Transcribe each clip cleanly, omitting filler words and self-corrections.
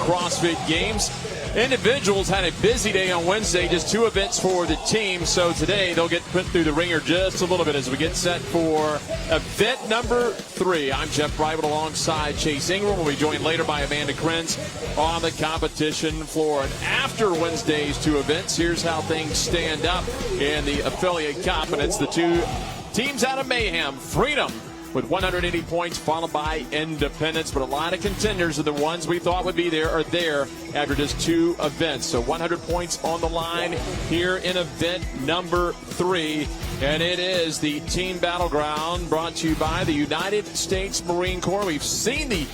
CrossFit Games. Individuals had a busy day on Wednesday, just 2 events for the team. So today they'll get put through the ringer just a little bit as we get set for event number 3. I'm Jeff Breitbart alongside Chase Ingram. We'll be joined later by Amanda Krenz on the competition floor. And after Wednesday's 2 events, here's how things stand up in the affiliate cup. And it's the 2 teams out of Mayhem. Freedom with 180 points, followed by Independence. But a lot of contenders are the ones we thought would be there are there after just 2 events. So 100 points on the line here in event number 3. And it is the Team Battleground, brought to you by the United States Marine Corps. We've seen the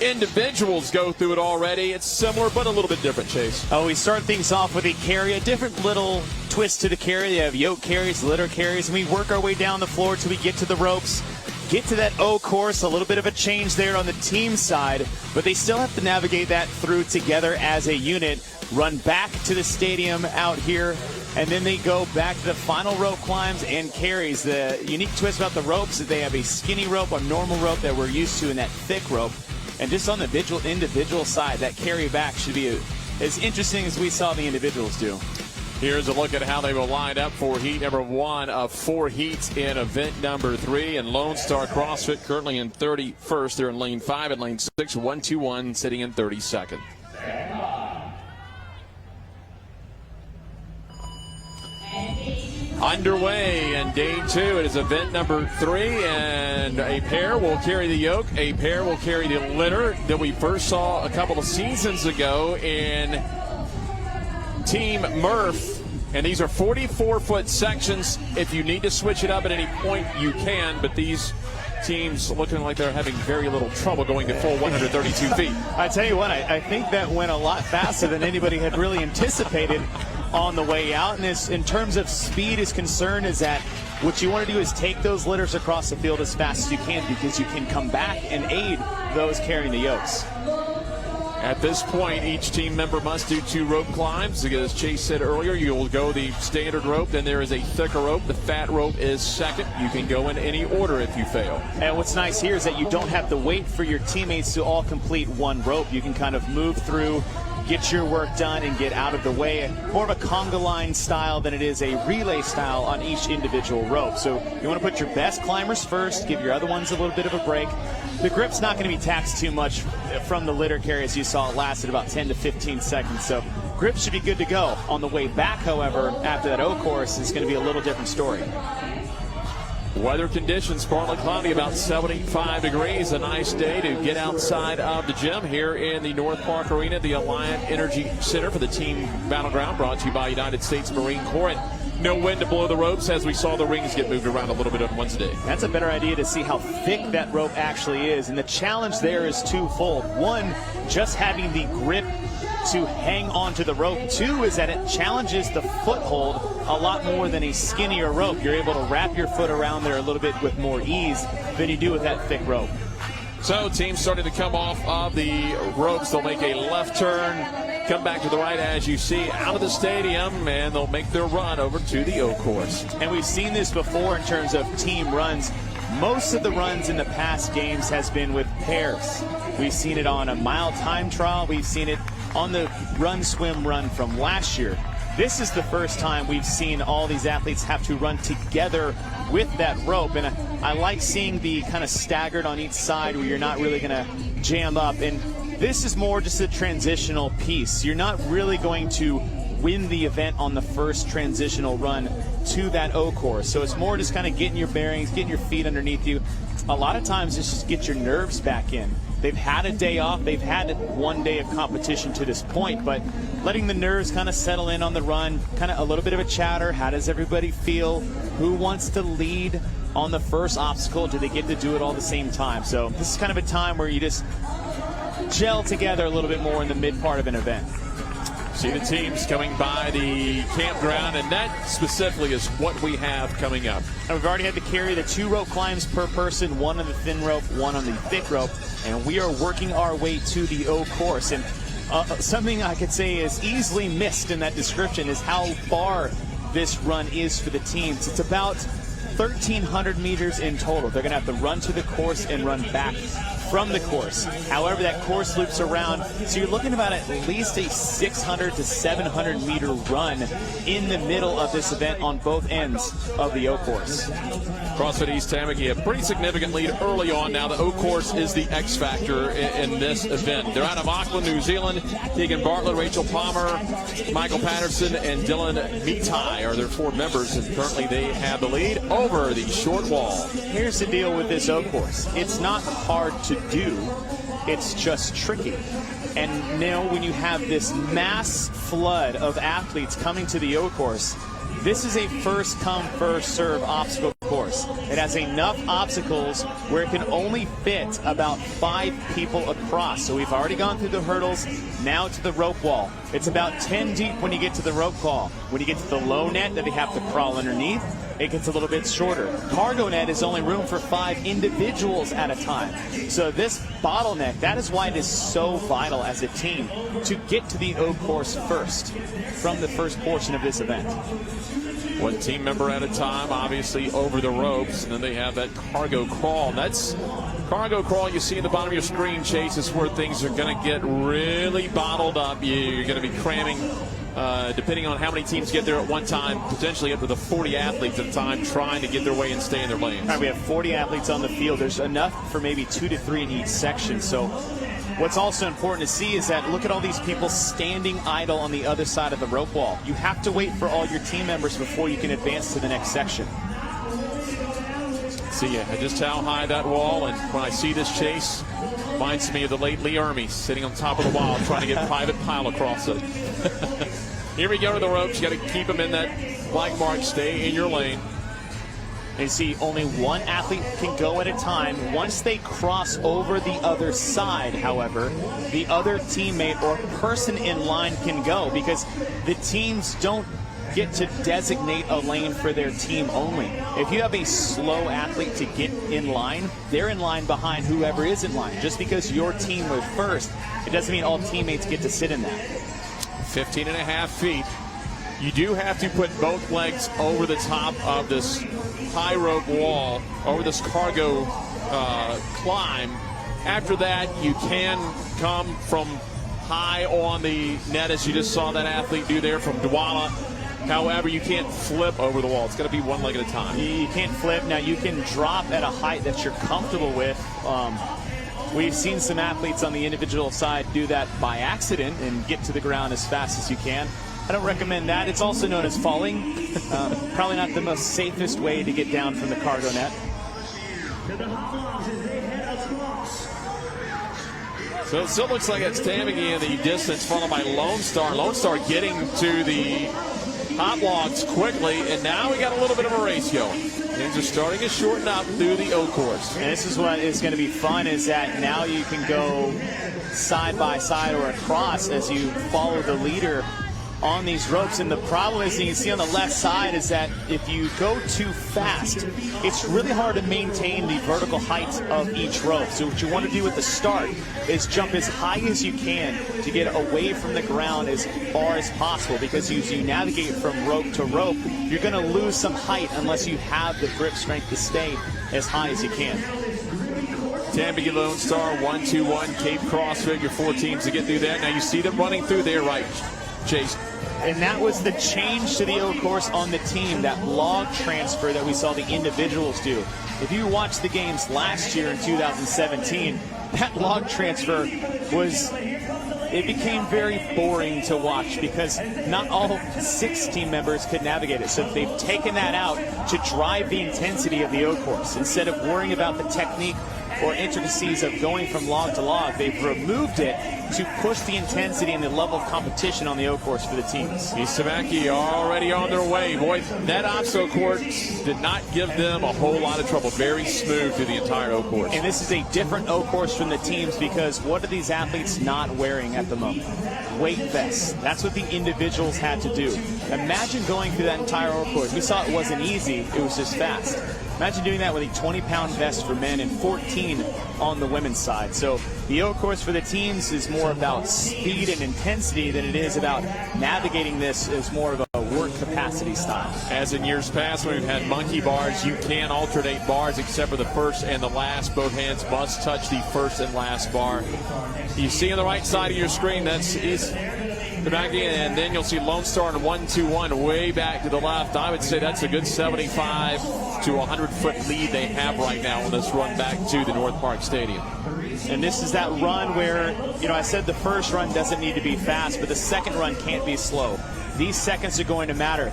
individuals go through it already. It's similar, but a little bit different, Chase. Oh, we start things off with a carry, a different little twist to the carry. They have yoke carries, litter carries, and we work our way down the floor till we get to the ropes. Get to that O course, a little bit of a change there on the team side, but they still have to navigate that through together as a unit, run back to the stadium out here, and then they go back to the final rope climbs and carries. The unique twist about the ropes is they have a skinny rope, a normal rope that we're used to, and that thick rope. And just on the individual side, that carry back should be as interesting as we saw the individuals do. Here's a look at how they will line up for heat number 1 of 4 heats in event number 3. And Lone Star CrossFit currently in 31st. They're in lane 5 and lane 6. 1-2-1 sitting in 32nd. Underway in day 2. It is event number 3, and a pair will carry the yoke, a pair will carry the litter that we first saw a couple of seasons ago in Team Murph. And these are 44-foot sections. If you need to switch it up at any point, you can, but these teams looking like they're having very little trouble going the full 132 feet. I tell you what, I think that went a lot faster than anybody had really anticipated on the way out. And this, in terms of speed is concerned, is that what you want to do is take those litters across the field as fast as you can, because you can come back and aid those carrying the yokes. At this point, each team member must do 2 rope climbs. As Chase said earlier, you'll go the standard rope, then there is a thicker rope. The fat rope is second. You can go in any order if you fail. And what's nice here is that you don't have to wait for your teammates to all complete one rope. You can kind of move through, get your work done, and get out of the way. More of a conga line style than it is a relay style on each individual rope. So you want to put your best climbers first, give your other ones a little bit of a break. The grip's not going to be taxed too much from the litter carry, as you saw it lasted about 10 to 15 seconds. So grip should be good to go. On the way back, however, after that O course, is going to be a little different story. Weather conditions, partly cloudy, about 75 degrees. A nice day to get outside of the gym here in the North Park Arena, the Alliant Energy Center for the Team Battleground, brought to you by United States Marine Corps. And no wind to blow the ropes as we saw the rings get moved around a little bit on Wednesday. That's a better idea to see how thick that rope actually is. And the challenge there is twofold. One, just having the grip to hang on to the rope. 2 is that it challenges the foothold a lot more than a skinnier rope. You're able to wrap your foot around there a little bit with more ease than you do with that thick rope. So teams starting to come off of the ropes. They'll make a left turn, come back to the right as you see out of the stadium, and they'll make their run over to the O course. And we've seen this before in terms of team runs. Most of the runs in the past games has been with pairs. We've seen it on a mile time trial. We've seen it on the run, swim, run from last year. This is the first time we've seen all these athletes have to run together with that rope. And I like seeing the kind of staggered on each side where you're not really going to jam up. And this is more just a transitional piece. You're not really going to win the event on the first transitional run to that O course. So it's more just kind of getting your bearings, getting your feet underneath you. A lot of times it's just get your nerves back in. They've had a day off. They've had 1 day of competition to this point, but letting the nerves kind of settle in on the run, kind of a little bit of a chatter. How does everybody feel? Who wants to lead on the first obstacle? Do they get to do it all at the same time? So this is kind of a time where you just gel together a little bit more in the mid part of an event. See the teams coming by the campground, and that specifically is what we have coming up. And we've already had to carry the 2 rope climbs per person, 1 on the thin rope, 1 on the thick rope, and we are working our way to the O course. And something I could say is easily missed in that description is how far this run is for the teams. It's about 1,300 meters in total. They're going to have to run to the course and run back from the course. However, that course loops around, so you're looking about at least a 600 to 700 meter run in the middle of this event on both ends of the O course. CrossFit East Tamaki, a pretty significant lead early on. Now the O course is the X factor in this event. They're out of Auckland, New Zealand. Tegan Bartlett, Rachel Palmer, Michael Patterson, and Dylan Mitai are their 4 members, and currently they have the lead over the short wall. Here's the deal with this O course. It's not hard to do. It's just tricky. And now when you have this mass flood of athletes coming to the O course, this is a first come, first serve obstacle course. It has enough obstacles where it can only fit about 5 people across. So we've already gone through the hurdles, now to the rope wall. It's about 10 deep when you get to the rope wall. When you get to the low net that they have to crawl underneath, it gets a little bit shorter. Cargo net is only room for 5 individuals at a time. So this bottleneck, that is why it is so vital as a team to get to the O course first from the first portion of this event. 1 team member at a time, obviously over the ropes, and then they have that cargo crawl. And that's cargo crawl you see at the bottom of your screen, Chase, is where things are going to get really bottled up. You're going to be cramming, depending on how many teams get there at one time, potentially up to the 40 athletes at a time trying to get their way and stay in their lanes. All right, we have 40 athletes on the field. There's enough for maybe 2 to 3 in each section. So what's also important to see is that look at all these people standing idle on the other side of the rope wall. You have to wait for all your team members before you can advance to the next section. See just how high that wall, and when I see this, Chase, reminds me of the late Lee Ermey sitting on top of the wall trying to get private pile across it. Here we go to the ropes. You got to keep them in that black mark. Stay in your lane. You see only 1 athlete can go at a time. Once they cross over the other side, however, the other teammate or person in line can go, because the teams don't get to designate a lane for their team only. If you have a slow athlete to get in line, they're in line behind whoever is in line. Just because your team was first, it doesn't mean all teammates get to sit in that. 15.5 feet. You do have to put both legs over the top of this high rope wall, over this cargo climb. After that, you can come from high on the net, as you just saw that athlete do there from Douala. However, you can't flip over the wall. It's got to be 1 leg at a time. You can't flip. Now, you can drop at a height that you're comfortable with. We've seen some athletes on the individual side do that by accident and get to the ground as fast as you can. I don't recommend that. It's also known as falling. Probably not the most safest way to get down from the cargo net. So it still looks like it's Tamaki in the distance, followed by Lone Star. Lone Star getting to the hot logs quickly, and now we got a little bit of a race going. Things are starting to shorten up through the O course. And this is what is going to be fun, is that now you can go side by side or across as you follow the leader on these ropes. And the problem is, you can see on the left side, is that if you go too fast, it's really hard to maintain the vertical height of each rope. So what you want to do at the start is jump as high as you can to get away from the ground as far as possible, because as you navigate from rope to rope, you're going to lose some height unless you have the grip strength to stay as high as you can. Tamaki Lone Star, 1-2-1, Cape CrossFit, your 4 teams to get through that. Now you see them running through there, right, Chase? And that was the change to the O course on the team, that log transfer that we saw the individuals do. If you watched the games last year in 2017, that log transfer it became very boring to watch, because not all 6 team members could navigate it. So they've taken that out to drive the intensity of the O course. Instead of worrying about the technique or intricacies of going from log to log, they've removed it to push the intensity and the level of competition on the O course for the teams. East Tamaki already on their way. Boy, that obstacle course did not give them a whole lot of trouble. Very smooth through the entire O course. And this is a different O course from the teams, because what are these athletes not wearing at the moment? Weight vests. That's what the individuals had to do. Imagine going through that entire O course. We saw it wasn't easy, it was just fast. Imagine doing that with a 20-pound vest for men and 14 on the women's side. So the O course for the teams is more about speed and intensity than it is about navigating this as more of a work capacity style. As in years past, when we've had monkey bars, you can alternate bars except for the first and the last. Both hands must touch the first and last bar. You see on the right side of your screen, that's the back end, and then you'll see Lone Star and 1-2-1 way back to the left. I would say that's a good 75 to 100-foot lead they have right now on this run back to the North Park Stadium. And this is that run where, I said the first run doesn't need to be fast, but the second run can't be slow. These seconds are going to matter.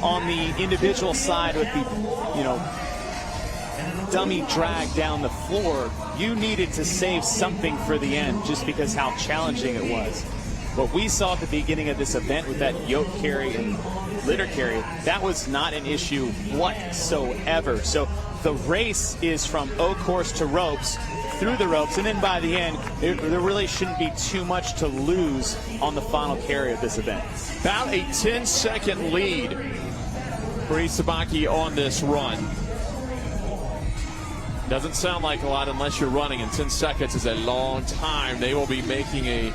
On the individual side with the, dummy drag down the floor, you needed to save something for the end just because how challenging it was. What we saw at the beginning of this event with that yoke carry and litter carry, that was not an issue whatsoever. So the race is from O-course to ropes, through the ropes, and then by the end, there really shouldn't be too much to lose on the final carry of this event. About a 10-second lead for East Tamaki on this run. Doesn't sound like a lot unless you're running, and 10 seconds is a long time. They will be making a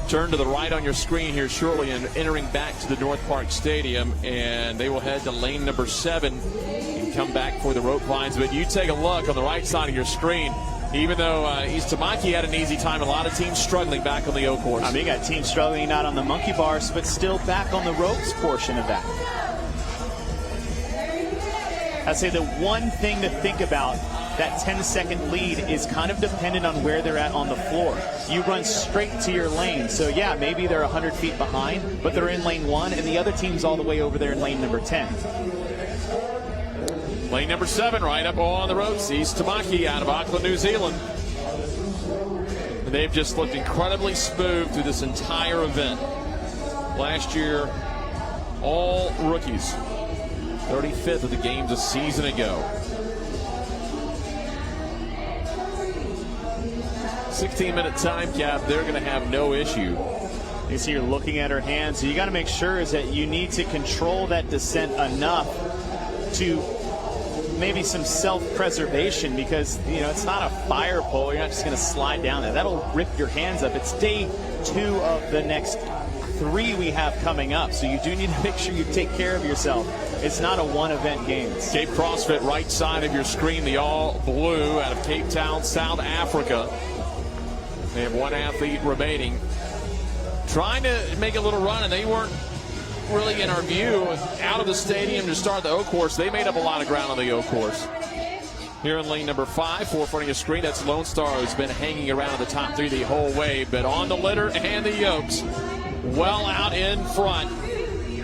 turn to the right on your screen here shortly and entering back to the North Park Stadium, and they will head to lane number 7 and come back for the rope lines. But you take a look on the right side of your screen. Even though East Tamaki had an easy time, a lot of teams struggling back on the O-course. You got teams struggling not on the monkey bars, but still back on the ropes portion of that. I'd say the one thing to think about, that 10-second lead is kind of dependent on where they're at on the floor. You run straight to your lane. So, yeah, maybe they're 100 feet behind, but they're in lane 1, and the other team's all the way over there in lane number 10. Lane number 7 right up on the ropes. East Tamaki out of Auckland, New Zealand. And they've just looked incredibly smooth through this entire event. Last year, all rookies. 35th of the games a season ago. 16-minute time cap, they're going to have no issue. You see, you're looking at her hands. So you got to make sure is that you need to control that descent enough to maybe some self-preservation, because it's not a fire pole. You're not just going to slide down there. That'll rip your hands up. It's day 2 of the next 3 we have coming up, so you do need to make sure you take care of yourself. It's not a one-event game. Cape CrossFit right side of your screen, the all blue out of Cape Town, South Africa. They have 1 athlete remaining, trying to make a little run, and they weren't really in our view out of the stadium to start the O-course. They made up a lot of ground on the O-course. Here in lane number 5, forefront of your screen, that's Lone Star, who's been hanging around the top 3 the whole way, but on the litter and the yokes, well out in front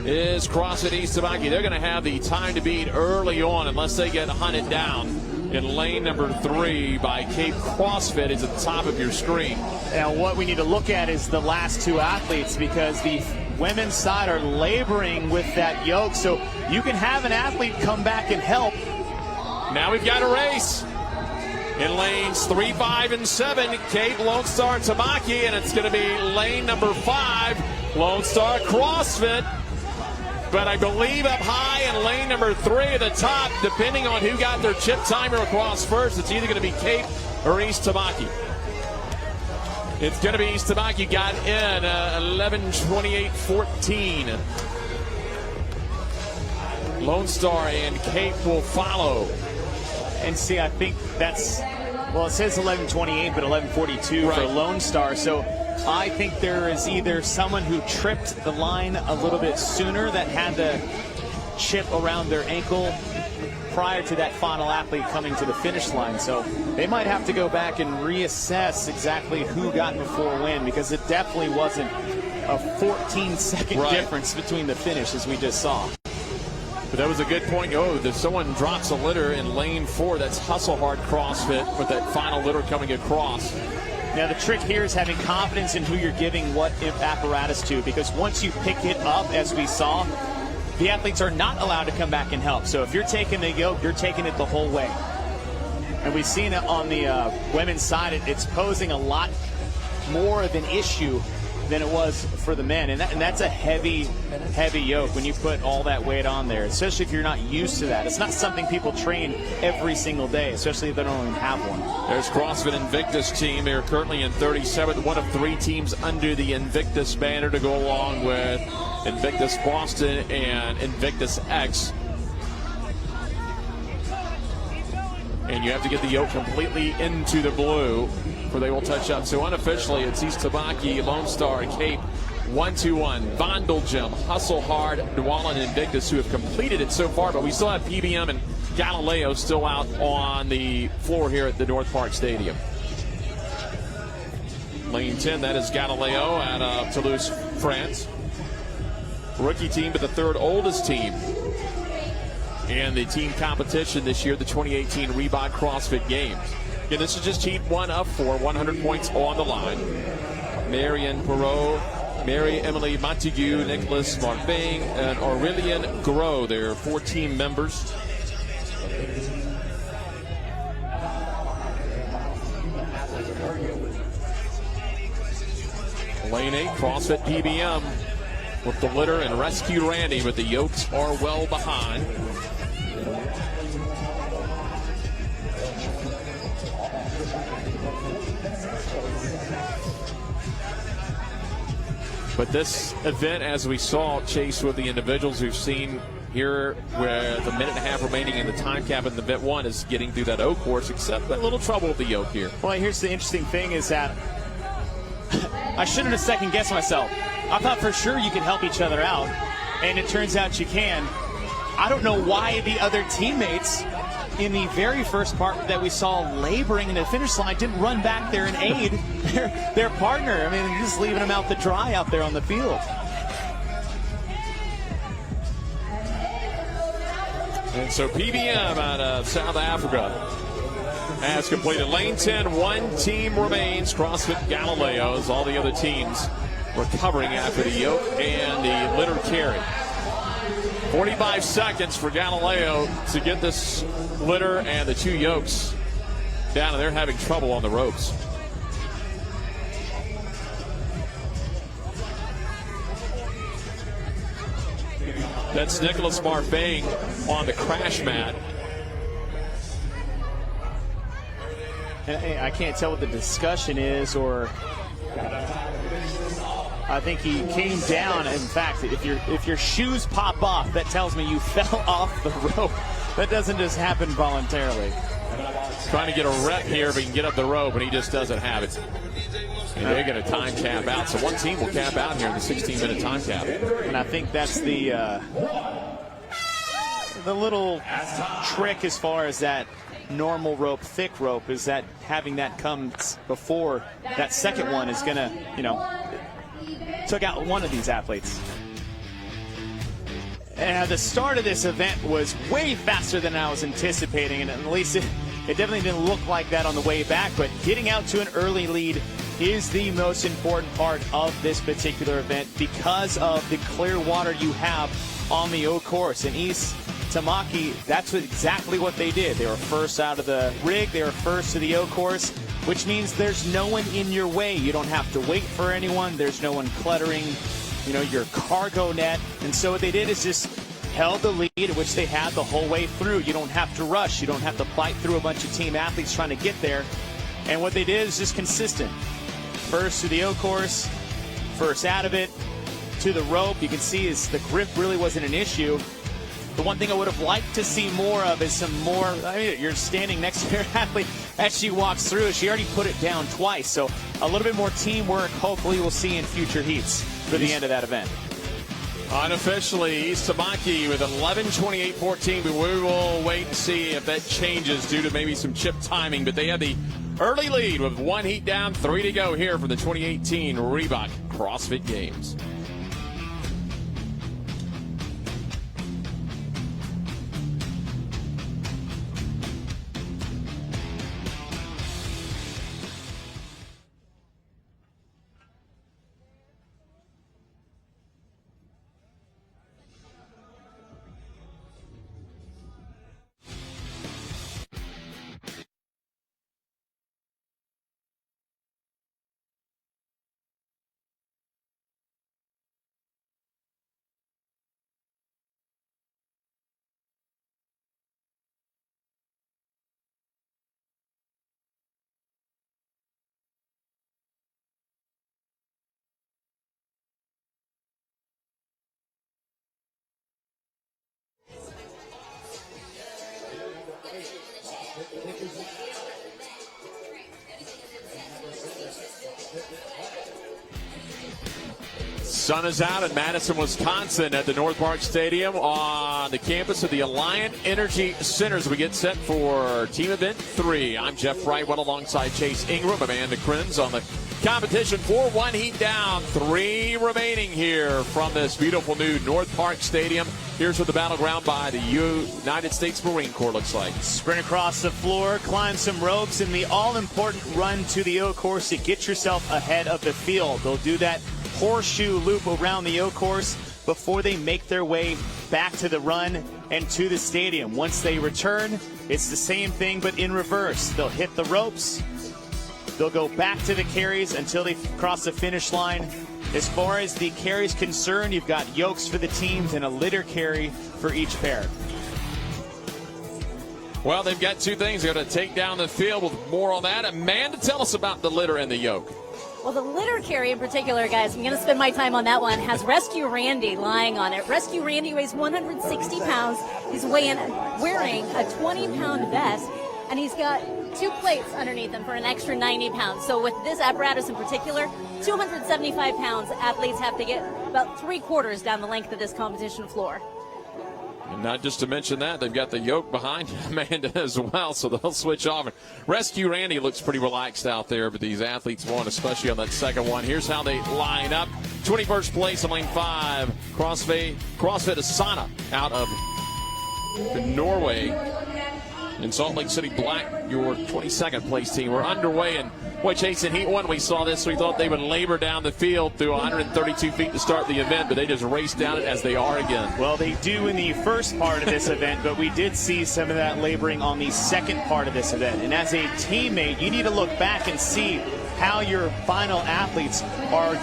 is CrossFit East Tamaki. They're going to have the time to beat early on unless they get hunted down. In lane number 3 by Cape CrossFit is at the top of your screen. Now what we need to look at is the last 2 athletes, because the women's side are laboring with that yoke, so you can have an athlete come back and help. Now we've got a race. In lanes 3, 5, and 7, Cape, Lone Star, Tamaki, and it's going to be lane number 5, Lone Star CrossFit. But I believe up high in lane number 3 at the top, depending on who got their chip timer across first, it's either going to be Cape or East Tamaki. It's going to be East Tamaki, got in 11:28.14. Lone Star and Cape will follow. And see, I think that's, well, it says 11:28, but 11:42 for Lone Star. So I think there is either someone who tripped the line a little bit sooner that had the chip around their ankle prior to that final athlete coming to the finish line. So they might have to go back and reassess exactly who got before when, because it definitely wasn't a 14-second difference between the finish as we just saw. But that was a good point. Someone drops a litter in lane 4. That's Hustle Hard CrossFit with that final litter coming across. Now the trick here is having confidence in who you're giving what apparatus to, because once you pick it up, as we saw, the athletes are not allowed to come back and help. So if you're taking the yoke, you're taking it the whole way. And we've seen it on the women's side. It's posing a lot more of an issue than it was for the men. And that's a heavy yoke when you put all that weight on there, especially if you're not used to that. It's not something people train every single day, especially if they don't even have one. There's CrossFit Invictus team. They're currently in 37th, one of 3 teams under the Invictus banner to go along with Invictus Boston and Invictus X. And you have to get the yoke completely into the blue before they will touch up. So unofficially, it's East Tabaki, Lone Star, and Cape 1-2-1. Vondelgem, Hustle Hard, Dwala, and Invictus who have completed it so far, but we still have PBM and Galileo still out on the floor here at the North Park Stadium. Lane 10, that is Galileo out of Toulouse, France. Rookie team, but the 3rd oldest team in the team competition this year, the 2018 Reebok CrossFit Games. Again, this is just heat 1 of 4, 100 points on the line. Marianne Perot, Mary-Emily Montague, Nicholas Marfing, and Aurelian Gros. They're 4 team members. Lane 8, CrossFit PBM with the litter and Rescue Randy, but the yokes are well behind. But this event, as we saw, Chase, with the individuals we've seen here with a minute and a half remaining in the time cap in the event 1, is getting through that O course, except a little trouble with the yoke here. Well, here's the interesting thing is that I shouldn't have second guessed myself. I thought for sure you could help each other out, and it turns out you can. I don't know why the other teammates in the very first part that we saw laboring in the finish line didn't run back there and aid their partner. I mean, just leaving them out to dry out there on the field. And so PBM out of South Africa has completed lane 10. 1 team remains, CrossFit Galileos. All the other teams recovering after the yoke and the litter carry. 45 seconds for Galileo to get this litter and the 2 yokes down, and they're having trouble on the ropes. That's Nicholas Marfing on the crash mat. I can't tell what the discussion is, or I think he came down. In fact, if your shoes pop off, that tells me you fell off the rope. That doesn't just happen voluntarily. Trying to get a rep here if he can get up the rope, and he just doesn't have it. And they get a time cap out. So one team will cap out here in the 16-minute time cap. And I think that's the little trick as far as that normal rope, thick rope, is that having that come before that second one is going to, took out one of these athletes. And the start of this event was way faster than I was anticipating, and at least it definitely didn't look like that on the way back, but getting out to an early lead is the most important part of this particular event because of the clear water you have on the O course. And East Tamaki, that's exactly what they did. They were first out of the rig, they were first to the O course, which means there's no one in your way. You don't have to wait for anyone. There's no one cluttering, your cargo net. And so what they did is just held the lead, which they had the whole way through. You don't have to rush. You don't have to fight through a bunch of team athletes trying to get there. And what they did is just consistent. First to the O course, first out of it, to the rope. You can see is the grip really wasn't an issue. The one thing I would have liked to see more of is some more, you're standing next to your athlete as she walks through. She already put it down twice. So a little bit more teamwork, hopefully we'll see in future heats for the end of that event. Unofficially, East Tamaki with 11:28.14, but we will wait and see if that changes due to maybe some chip timing. But they have the early lead with 1 heat down, 3 to go here for the 2018 Reebok CrossFit Games. Sun is out in Madison, Wisconsin at the North Park Stadium on the campus of the Alliant Energy Centers. We get set for team event 3. I'm Jeff Brightwell alongside Chase Ingram, Amanda Krenz on the competition floor. 1 heat down, 3 remaining here from this beautiful new North Park Stadium. Here's what the Battleground by the United States Marine Corps looks like. Sprint across the floor, climb some ropes, and the all-important run to the O course to get yourself ahead of the field. They'll do that horseshoe loop around the O course before they make their way back to the run and to the stadium. Once they return, it's the same thing but in reverse. They'll hit the ropes, they'll go back to the carries until they cross the finish line. As far as the carries concerned, you've got yokes for the teams and a litter carry for each pair. Well, they've got 2 things. They're going to take down the field. With more on that, Amanda, tell us about the litter and the yoke. Well, the litter carry in particular, guys, I'm going to spend my time on that one, has Rescue Randy lying on it. Rescue Randy weighs 160 pounds. He's wearing a 20-pound vest, and he's got 2 plates underneath him for an extra 90 pounds. So with this apparatus in particular, 275 pounds, athletes have to get about 3/4 down the length of this competition floor. And not just to mention that, they've got the yoke behind Amanda as well, so they'll switch off. And Rescue Randy looks pretty relaxed out there, but these athletes won, especially on that second one. Here's how they line up. 21st place in lane 5, CrossFit Asana out of Norway. In Salt Lake City Black, your 22nd place team. We're underway, and boy, Chase, in Heat 1, we saw this. We thought they would labor down the field through 132 feet to start the event, but they just raced down it as they are again. Well, they do in the first part of this event, but we did see some of that laboring on the second part of this event. And as a teammate, you need to look back and see how your final athletes are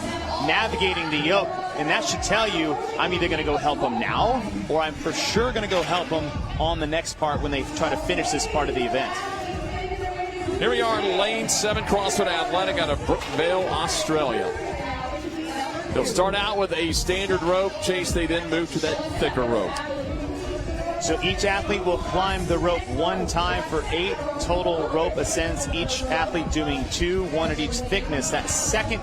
navigating the yoke, and that should tell you I'm either going to go help them now, or I'm for sure going to go help them on the next part when they try to finish this part of the event. Here we are in lane 7, CrossFit Athletic out of Brookvale, Australia. They'll start out with a standard rope. Chase, they then move to that thicker rope. So each athlete will climb the rope 1 time for 8 total rope ascents. Each athlete doing 2, 1 at each thickness. That second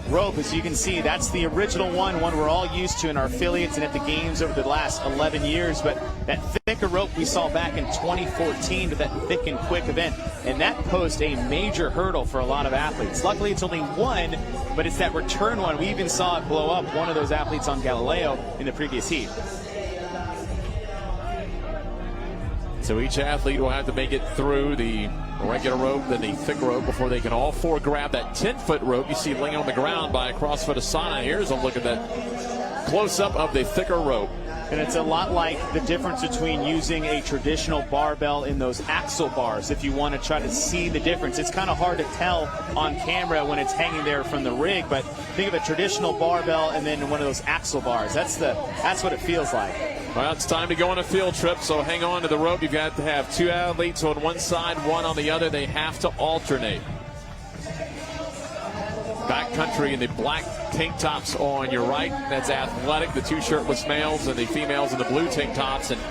rope, as you can see, that's the original one we're all used to in our affiliates and at the games over the last 11 years. But that thicker rope we saw back in 2014 to that thick and quick event, and that posed a major hurdle for a lot of athletes. Luckily, it's only 1, but it's that return one. We even saw it blow up one of those athletes on Galileo in the previous heat. So each athlete will have to make it through the regular rope, then the thick rope, before they can all 4 grab that 10-foot rope you see laying on the ground by CrossFit Asana. Here's a look at that close-up of the thicker rope. And it's a lot like the difference between using a traditional barbell in those axle bars. If you want to try to see the difference, it's kind of hard to tell on camera when it's hanging there from the rig, but think of a traditional barbell and then one of those axle bars. That's what it feels like. Well, it's time to go on a field trip, so hang on to the rope. You've got to have 2 athletes on one side, 1 on the other. They have to alternate. Backcountry in the black tank tops on your right. That's athletic, the 2 shirtless males, and the females in the blue tank tops. And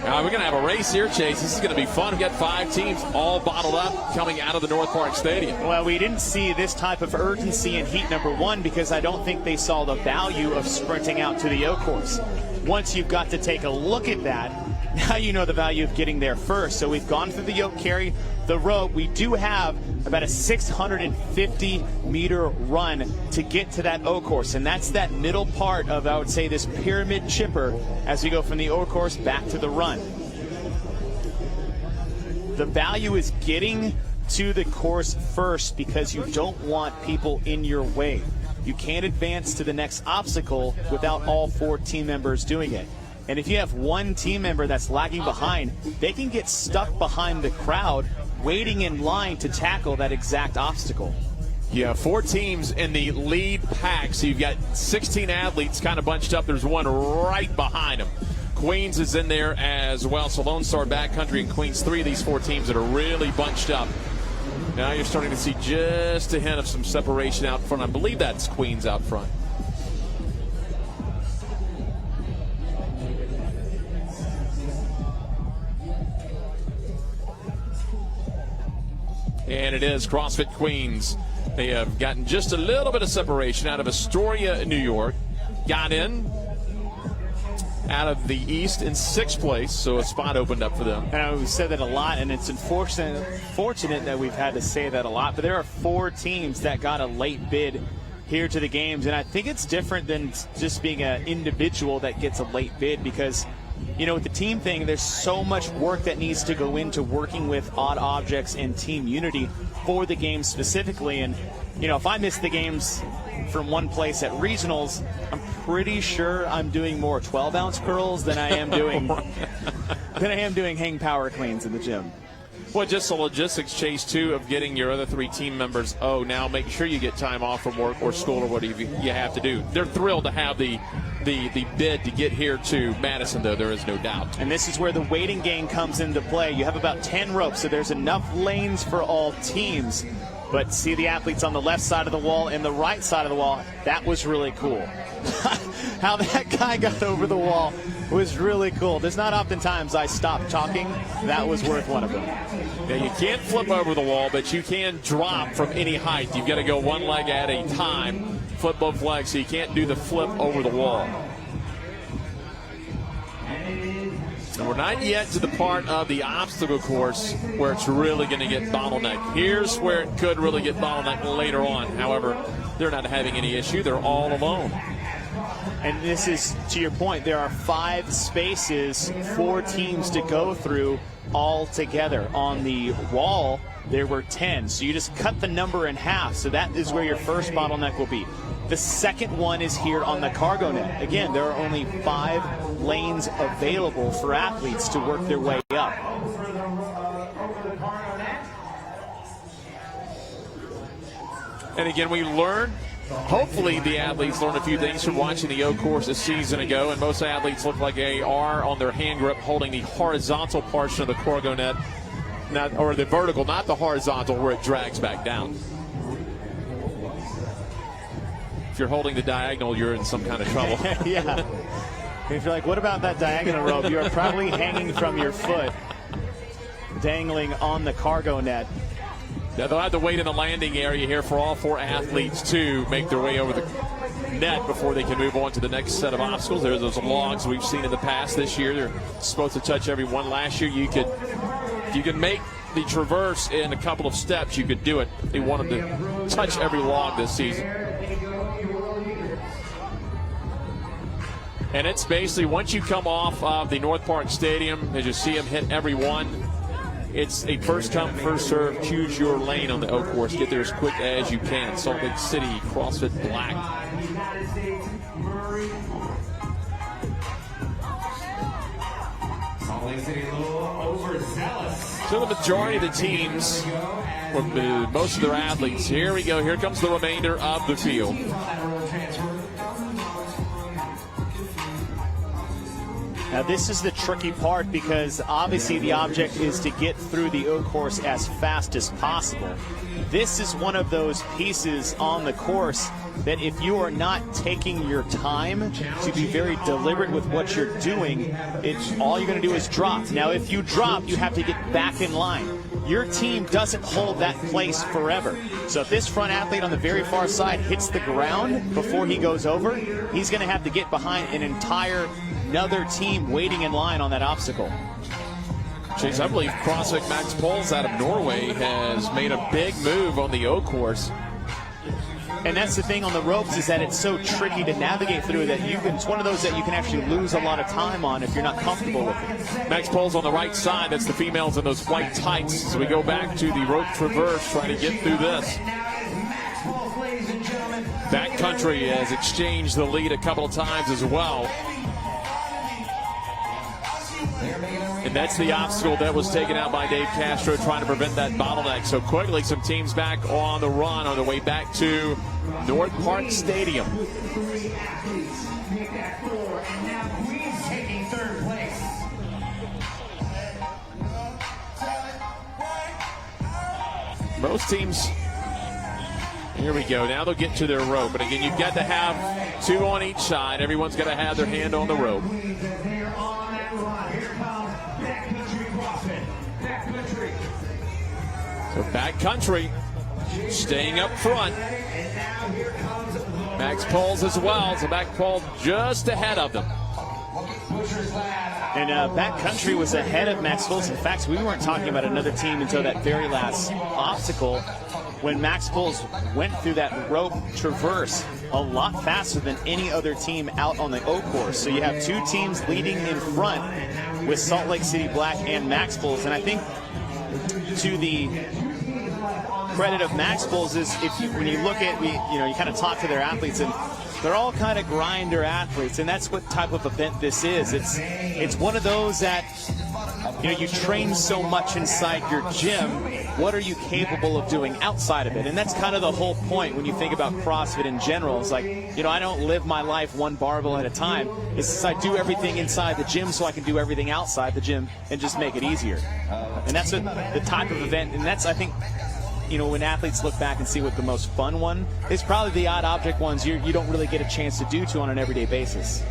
we're going to have a race here, Chase. This is going to be fun. We've got 5 teams all bottled up coming out of the North Park Stadium. Well, we didn't see this type of urgency in heat number 1 because I don't think they saw the value of sprinting out to the O course. Once you've got to take a look at that, now you know the value of getting there first. So we've gone through the yoke carry, the rope. We do have about a 650-meter run to get to that O course, and that's that middle part of, I would say, this pyramid chipper as we go from the O course back to the run. The value is getting to the course first because you don't want people in your way. You can't advance to the next obstacle without all 4 team members doing it. And if you have 1 team member that's lagging behind, they can get stuck behind the crowd waiting in line to tackle that exact obstacle. You have 4 teams in the lead pack, so you've got 16 athletes kind of bunched up. There's one right behind them. Queens is in there as well, so Lone Star, Backcountry, and Queens, 3 of these 4 teams that are really bunched up. Now you're starting to see just a hint of some separation out front. I believe that's Queens out front. And it is CrossFit Queens. They have gotten just a little bit of separation out of Astoria, New York. got in out of the East in 6th place, so a spot opened up for them. And we've said that a lot, and it's fortunate that we've had to say that a lot, but there are 4 teams that got a late bid here to the games, and I think it's different than just being an individual that gets a late bid, because you know, with the team thing, there's so much work that needs to go into working with odd objects and team unity for the game specifically. And you know, if I miss the games from one place at regionals, I'm pretty sure I'm doing more 12-ounce curls than I am doing hang power cleans in the gym. Well, just a logistics chase, too, of getting your other 3 team members, now make sure you get time off from work or school or whatever you have to do. They're thrilled to have the bid to get here to Madison, though, there is no doubt. And this is where the waiting game comes into play. You have about 10 ropes, so there's enough lanes for all teams. But see the athletes on the left side of the wall and the right side of the wall. That was really cool. How that guy got over the wall was really cool. There's not oftentimes I stop talking. That was worth one of them. Yeah, you can't flip over the wall, but you can drop from any height. You've got to go one leg at a time, flip both legs, so you can't do the flip over the wall. And we're not yet to the part of the obstacle course where it's really going to get bottlenecked. Here's where it could really get bottlenecked later on. However, they're not having any issue. They're all alone. And this is, to your point, there are 5 spaces for teams to go through all together. On the wall, there were 10. So you just cut the number in half. So that is where your first bottleneck will be. The second one is here on the cargo net. Again, there are only 5 lanes available for athletes to work their way up. And again, we learned, hopefully the athletes learned a few things from watching the O course a season ago, and most athletes look like they are on their hand grip holding the horizontal portion of the cargo net, or the vertical, not the horizontal where it drags back down. If you're holding the diagonal, you're in some kind of trouble. Yeah. If you're like, what about that diagonal rope? You are probably hanging from your foot, dangling on the cargo net. Now they'll have to wait in the landing area here for all 4 athletes to make their way over the net before they can move on to the next set of obstacles. There's those logs we've seen in the past this year. They're supposed to touch every one. Last year, you could make the traverse in a couple of steps. You could do it. They wanted to touch every log this season. And it's basically, once you come off of the North Park Stadium, as you see them hit every one, it's a first come, first serve, choose your lane on the O course. Get there as quick as you can. Salt Lake City, CrossFit Black. Salt Lake City a little overzealous. So the majority of the teams, or most of their athletes, here we go. Here comes the remainder of the field. Now this is the tricky part, because obviously the object is to get through the O course as fast as possible. This is one of those pieces on the course that if you are not taking your time to be very deliberate with what you're doing, all you're going to do is drop. Now if you drop, you have to get back in line. Your team doesn't hold that place forever. So if this front athlete on the very far side hits the ground before he goes over, he's going to have to get behind another team waiting in line on that obstacle. Chase, I believe CrossFit Max Pols out of Norway has made a big move on the O course. And that's the thing on the ropes, is that it's so tricky to navigate through that it's one of those that you can actually lose a lot of time on if you're not comfortable with it. Max Pols on the right side. That's the females in those white tights. So we go back to the rope traverse, trying to get through this. Backcountry has exchanged the lead a couple of times as well. And that's the obstacle that was taken out by Dave Castro, trying to prevent that bottleneck. So quickly, some teams back on the run on their way back to North Park Stadium. Most teams, here we go. Now they'll get to their rope. But again, you've got to have 2 on each side. Everyone's got to have their hand on the rope. So backcountry, staying up front. Max Poles as well. So Max Poles just ahead of them. And Backcountry was ahead of Max Poles. In fact, we weren't talking about another team until that very last obstacle, when Max Poles went through that rope traverse a lot faster than any other team out on the O course. So you have two teams leading in front with Salt Lake City Black and Max Poles. And I think to the credit of Max Poles is when you look at, you kind of talk to their athletes, and they're all kind of grinder athletes, and that's what type of event this is. It's one of those that, you train so much inside your gym. What are you capable of doing outside of it? And that's kind of the whole point when you think about CrossFit in general. It's like, I don't live my life one barbell at a time. It's I do everything inside the gym so I can do everything outside the gym and just make it easier. And that's the type of event, and that's, I think, when athletes look back and see what the most fun one is, probably the odd object ones you don't really get a chance to do on an everyday basis.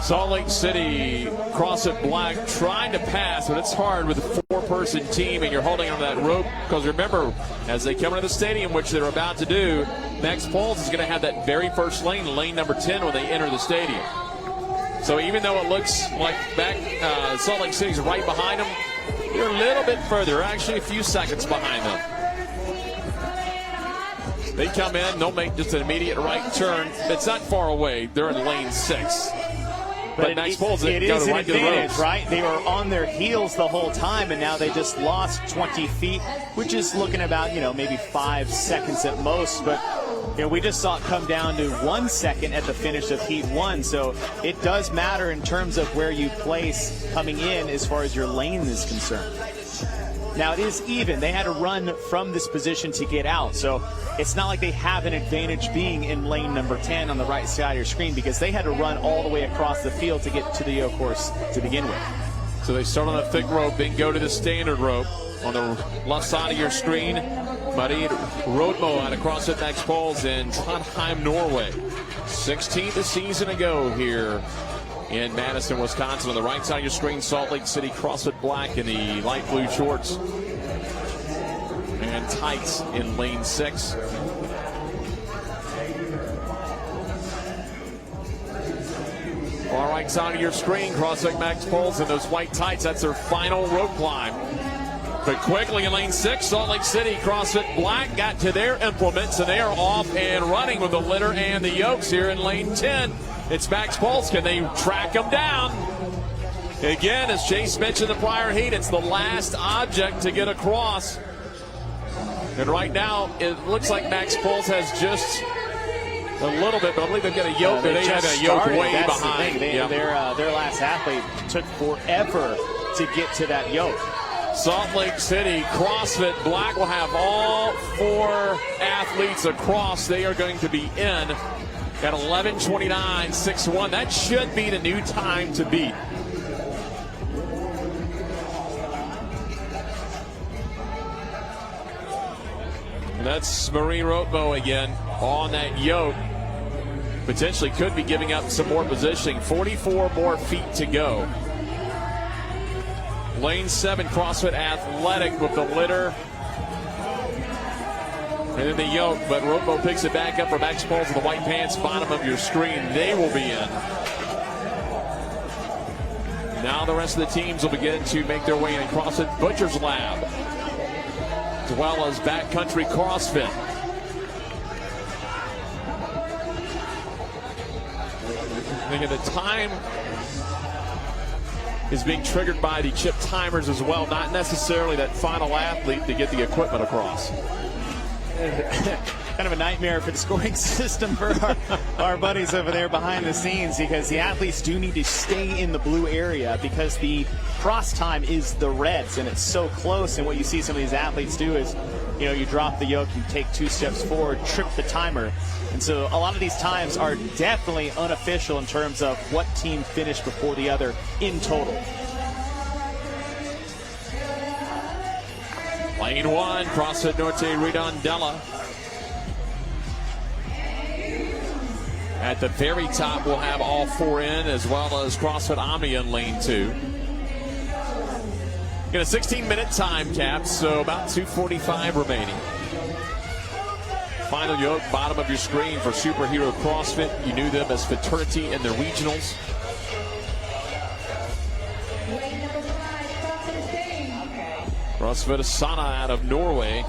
Salt Lake City CrossFit Black trying to pass, but it's hard with a four-person team, and you're holding on that rope because remember, as they come into the stadium, which they're about to do, Max Poles is going to have that very first lane number 10, when they enter the stadium. So even though it looks like Salt Lake City's right behind them, they're a little bit further, actually a few seconds behind them. They come in, they'll make just an immediate right turn. It's not far away. They're in lane 6. But Max Poles it is an right advantage, right? They were on their heels the whole time, and now they just lost 20 feet, which is looking about, maybe 5 seconds at most. But, we just saw it come down to 1 second at the finish of Heat 1. So it does matter in terms of where you place coming in as far as your lane is concerned. Now, it is even. They had to run from this position to get out. So it's not like they have an advantage being in lane number 10 on the right side of your screen, because they had to run all the way across the field to get to the O course to begin with. So they start on a thick rope, then go to the standard rope on the left side of your screen. Marie Rodmo out of CrossFit Max Poles in Trondheim, Norway. 16th season ago here in Madison, Wisconsin. On the right side of your screen, Salt Lake City CrossFit Black in the light blue shorts and tights in lane 6. Far right side of your screen, CrossFit Max Poles in those white tights. That's their final rope climb. But quickly in lane 6, Salt Lake City CrossFit Black got to their implements, and they are off and running with the litter and the yokes here in lane 10. It's Max Poles. Can they track him down? Again, as Chase mentioned in the prior heat, it's the last object to get across. And right now, it looks like Max Poles has just a little bit, but I believe they've got a yoke. They have a yoke way behind. Their last athlete took forever to get to that yoke. Salt Lake City CrossFit Black will have all 4 athletes across. They are going to be in at 11:29.61. That should be the new time to beat. And that's Marie Rotmo again on that yoke. Potentially could be giving up some more positioning. 44 more feet to go. Lane 7, CrossFit Athletic with the litter. And then the yoke, but Rotmo picks it back up for Max Poles in the white pants, bottom of your screen. They will be in. Now the rest of the teams will begin to make their way in CrossFit Butcher's Lab, as well as Backcountry CrossFit. I think the time is being triggered by the chip timers as well, not necessarily that final athlete to get the equipment across. Kind of a nightmare for the scoring system for our buddies over there behind the scenes, because the athletes do need to stay in the blue area because the cross time is the reds and it's so close. And what you see some of these athletes do is, you drop the yoke, you take 2 steps forward, trip the timer. And so a lot of these times are definitely unofficial in terms of what team finished before the other in total. Lane 1, CrossFit Norte Redondela. At the very top, we'll have all 4 in, as well as CrossFit Omnia in lane 2. Got a 16-minute time cap, so about 2:45 remaining. Final yoke, bottom of your screen for Superhero CrossFit. You knew them as Fraternity in their regionals. CrossFit Asana out of Norway,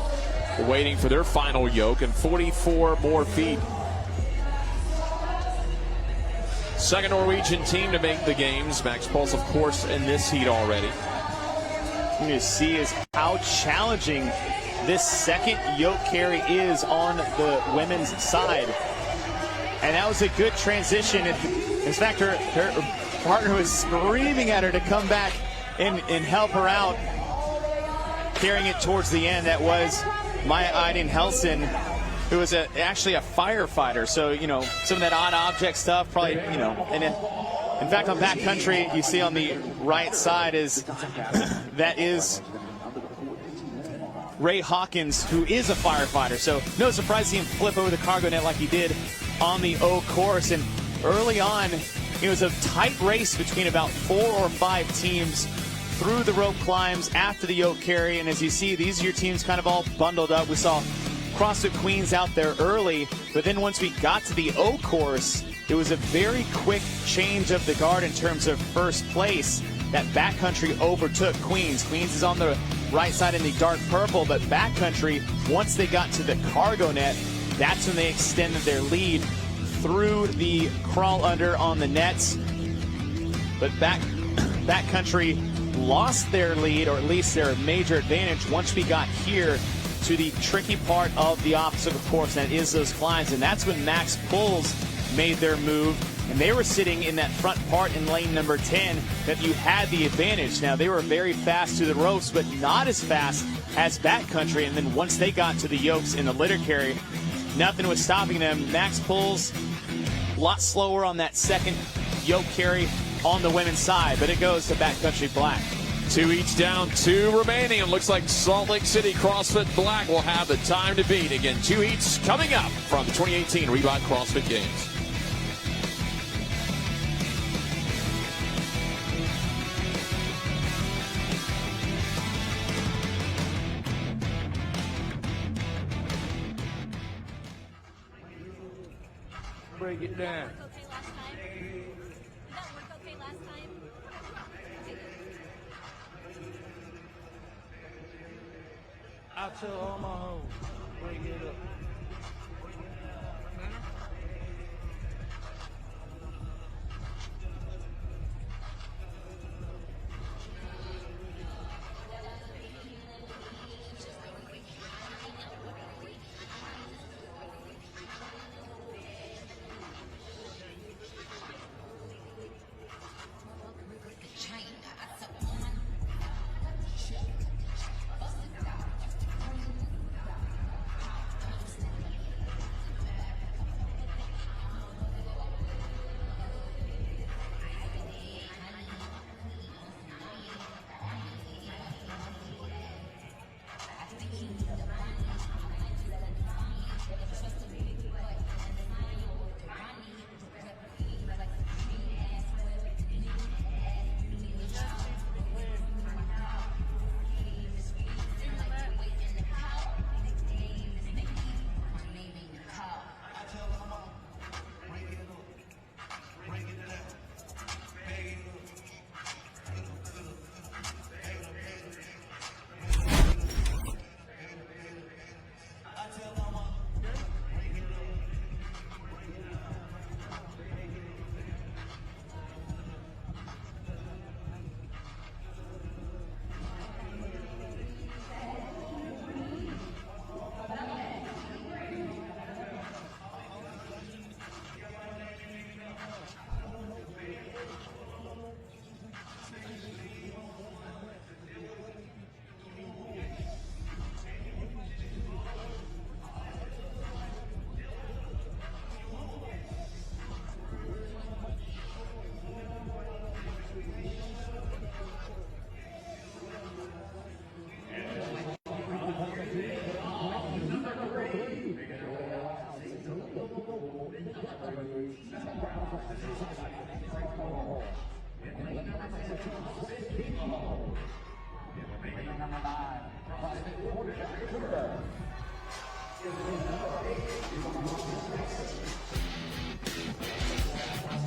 waiting for their final yoke and 44 more feet. Second Norwegian team to make the games. Max Pulse, of course, in this heat already. What you see is how challenging this second yoke carry is on the women's side. And that was a good transition. In fact, her partner was screaming at her to come back and help her out, carrying it towards the end. That was Maya Aiden Helsen, who was actually a firefighter. So, you know, some of that odd object stuff, probably, you know, and in fact, on backcountry, you see on the right side that is Ray Hawkins, who is a firefighter. So no surprise to see him flip over the cargo net like he did on the O course. And early on, it was a tight race between about 4 or 5 teams through the rope climbs after the yoke carry. And as you see, these are your teams kind of all bundled up. We saw CrossFit Queens out there early, but then once we got to the O course, it was a very quick change of the guard in terms of first place. That backcountry overtook Queens. Queens is on the right side in the dark purple, but backcountry, once they got to the cargo net, that's when they extended their lead through the crawl under on the nets. But backcountry lost their lead, or at least their major advantage, once we got here to the tricky part of the obstacle course, and that is those climbs. And that's when Max Pulls made their move, and they were sitting in that front part in lane number 10 that you had the advantage. Now, they were very fast to the ropes, but not as fast as backcountry. And then once they got to the yokes in the litter carry, nothing was stopping them. Max Pulls a lot slower on that second yoke carry on the women's side, but it goes to backcountry black. 2 each down, 2 remaining. It looks like Salt Lake City CrossFit Black will have the time to beat. Again, 2 heats coming up from the 2018 Reebok CrossFit Games. Break it down. I tell all my hoes, break it up.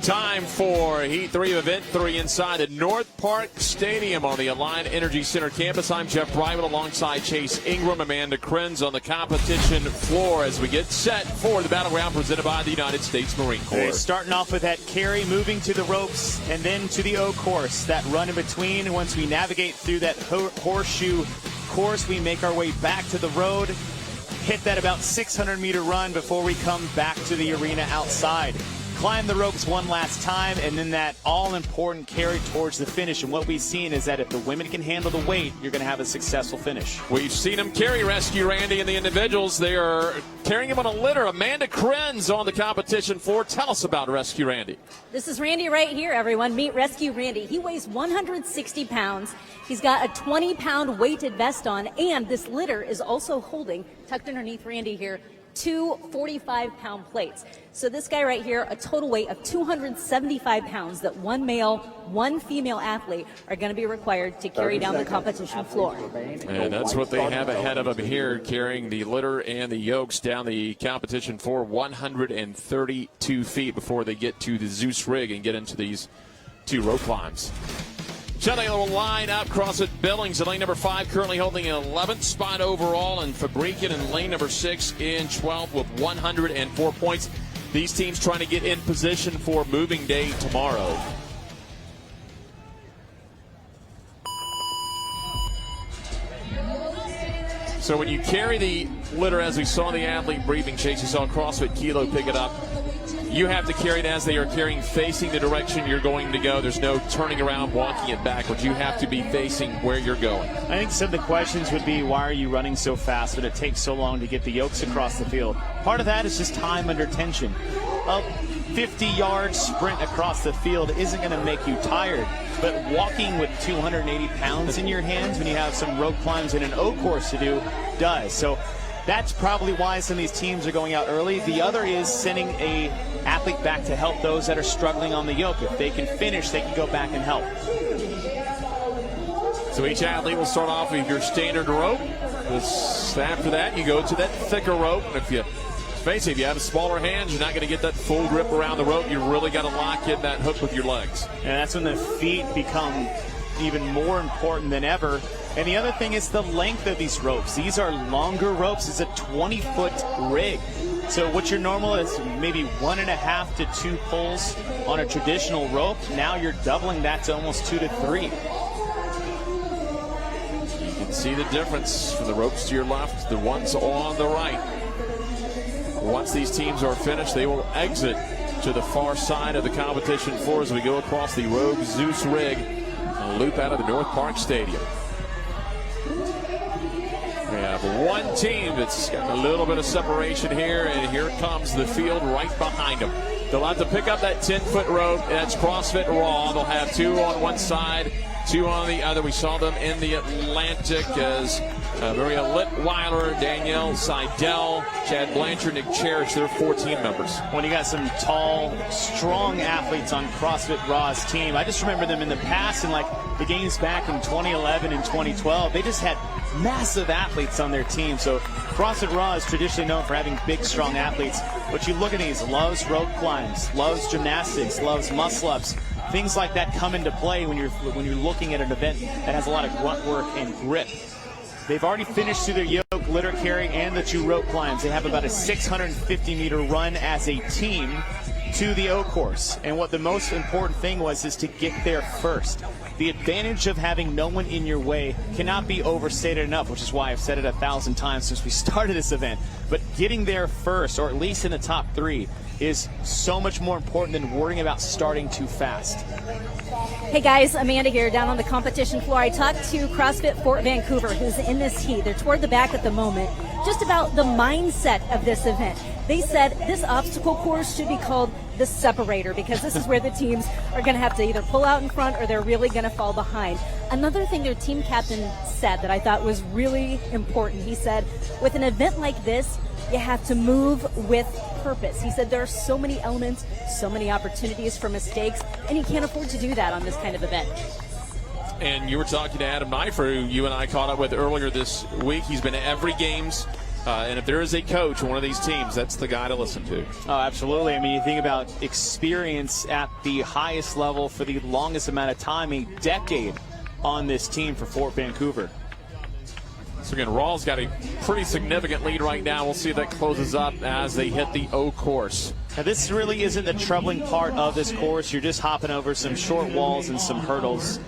Time for Heat 3 of Event 3 inside the North Park Stadium on the Alliant Energy Center campus. I'm Jeff Bryant alongside Chase Ingram, Amanda Krenz on the competition floor as we get set for the Battleground presented by the United States Marine Corps. Okay, starting off with that carry, moving to the ropes, and then to the O course. That run in between. Once we navigate through that horseshoe course, we make our way back to the road, hit that about 600-meter run before we come back to the arena outside. Climb the ropes one last time, and then that all-important carry towards the finish. And what we've seen is that if the women can handle the weight, you're going to have a successful finish. We've seen them carry Rescue Randy and the individuals. They are carrying him on a litter. Amanda Krenz on the competition floor. Tell us about Rescue Randy. This is Randy right here, everyone. Meet Rescue Randy. He weighs 160 pounds. He's got a 20-pound weighted vest on, and this litter is also holding, tucked underneath Randy here, 2 45-pound plates. So this guy right here, a total weight of 275 pounds that one male, one female athlete are going to be required to carry down the competition floor. And that's what they have ahead of them here, carrying the litter and the yokes down the competition floor, 132 feet before they get to the Zeus rig and get into these 2 rope climbs. Shutting a little line up, CrossFit Billings in lane number 5, currently holding an 11th spot overall, and Fabrican in lane number 6 in 12th with 104 points. These teams trying to get in position for moving day tomorrow. So when you carry the litter, as we saw the athlete breathing, Chase, you saw CrossFit Kilo pick it up. You have to carry it as they are carrying, facing the direction you're going to go. There's no turning around, walking it backwards. You have to be facing where you're going. I think some of the questions would be, why are you running so fast? Would it take so long to get the yokes across the field? Part of that is just time under tension. A 50-yard sprint across the field isn't going to make you tired, but walking with 280 pounds in your hands when you have some rope climbs and an O course to do does. So that's probably why some of these teams are going out early. The other is sending a athlete back to help those that are struggling on the yoke. If they can finish, they can go back and help. So each athlete will start off with your standard rope. After that, you go to that thicker rope. And if you face it, if you have smaller hands, you're not going to get that full grip around the rope. You really got to lock in that hook with your legs. And that's when the feet become even more important than ever. And the other thing is the length of these ropes. These are longer ropes. It's a 20-foot rig. So what your normal is maybe 1.5 to 2 pulls on a traditional rope. Now you're doubling that to almost 2 to 3. You can see the difference from the ropes to your left, the ones on the right. Once these teams are finished, they will exit to the far side of the competition floor as we go across the Rogue Zeus rig and loop out of the North Park Stadium. We have one team that's got a little bit of separation here, and here comes the field right behind them. They'll have to pick up that 10-foot rope. That's CrossFit Raw. They'll have 2 on one side, 2 on the other. We saw them in the Atlantic as Maria Litweiler, Danielle Seidel, Chad Blanchard, Nick Cherish. They're 4 team members. When you got some tall, strong athletes on CrossFit Raw's team, I just remember them in the past and like the games back in 2011 and 2012. They just had massive athletes on their team. So CrossFit Raw is traditionally known for having big, strong athletes. But you look at these, loves rope climbs, loves gymnastics, loves muscle-ups. Things like that come into play when you're looking at an event that has a lot of grunt work and grip. They've already finished through their yoke, litter carry, and the 2 rope climbs. They have about a 650-meter run as a team to the O course. And what the most important thing is to get there first. The advantage of having no one in your way cannot be overstated enough, which is why I've said it 1,000 times since we started this event. But getting there first, or at least in the top 3, is so much more important than worrying about starting too fast. Hey guys, Amanda here down on the competition floor. I talked to CrossFit Fort Vancouver, who's in this heat. They're toward the back at the moment, just about the mindset of this event. They said this obstacle course should be called the separator because this is where the teams are going to have to either pull out in front or they're really going to fall behind. Another thing their team captain said that I thought was really important, he said, with an event like this, you have to move with purpose. He said there are so many elements, so many opportunities for mistakes, and you can't afford to do that on this kind of event. And you were talking to Adam Knifer, who you and I caught up with earlier this week. He's been at every games And if there is a coach on one of these teams, that's the guy to listen to. Oh, absolutely. I mean, you think about experience at the highest level for the longest amount of time, a decade on this team for Fort Vancouver. So again, Raw's got a pretty significant lead right now. We'll see if that closes up as they hit the O course. Now, this really isn't the troubling part of this course. You're just hopping over some short walls and some hurdles.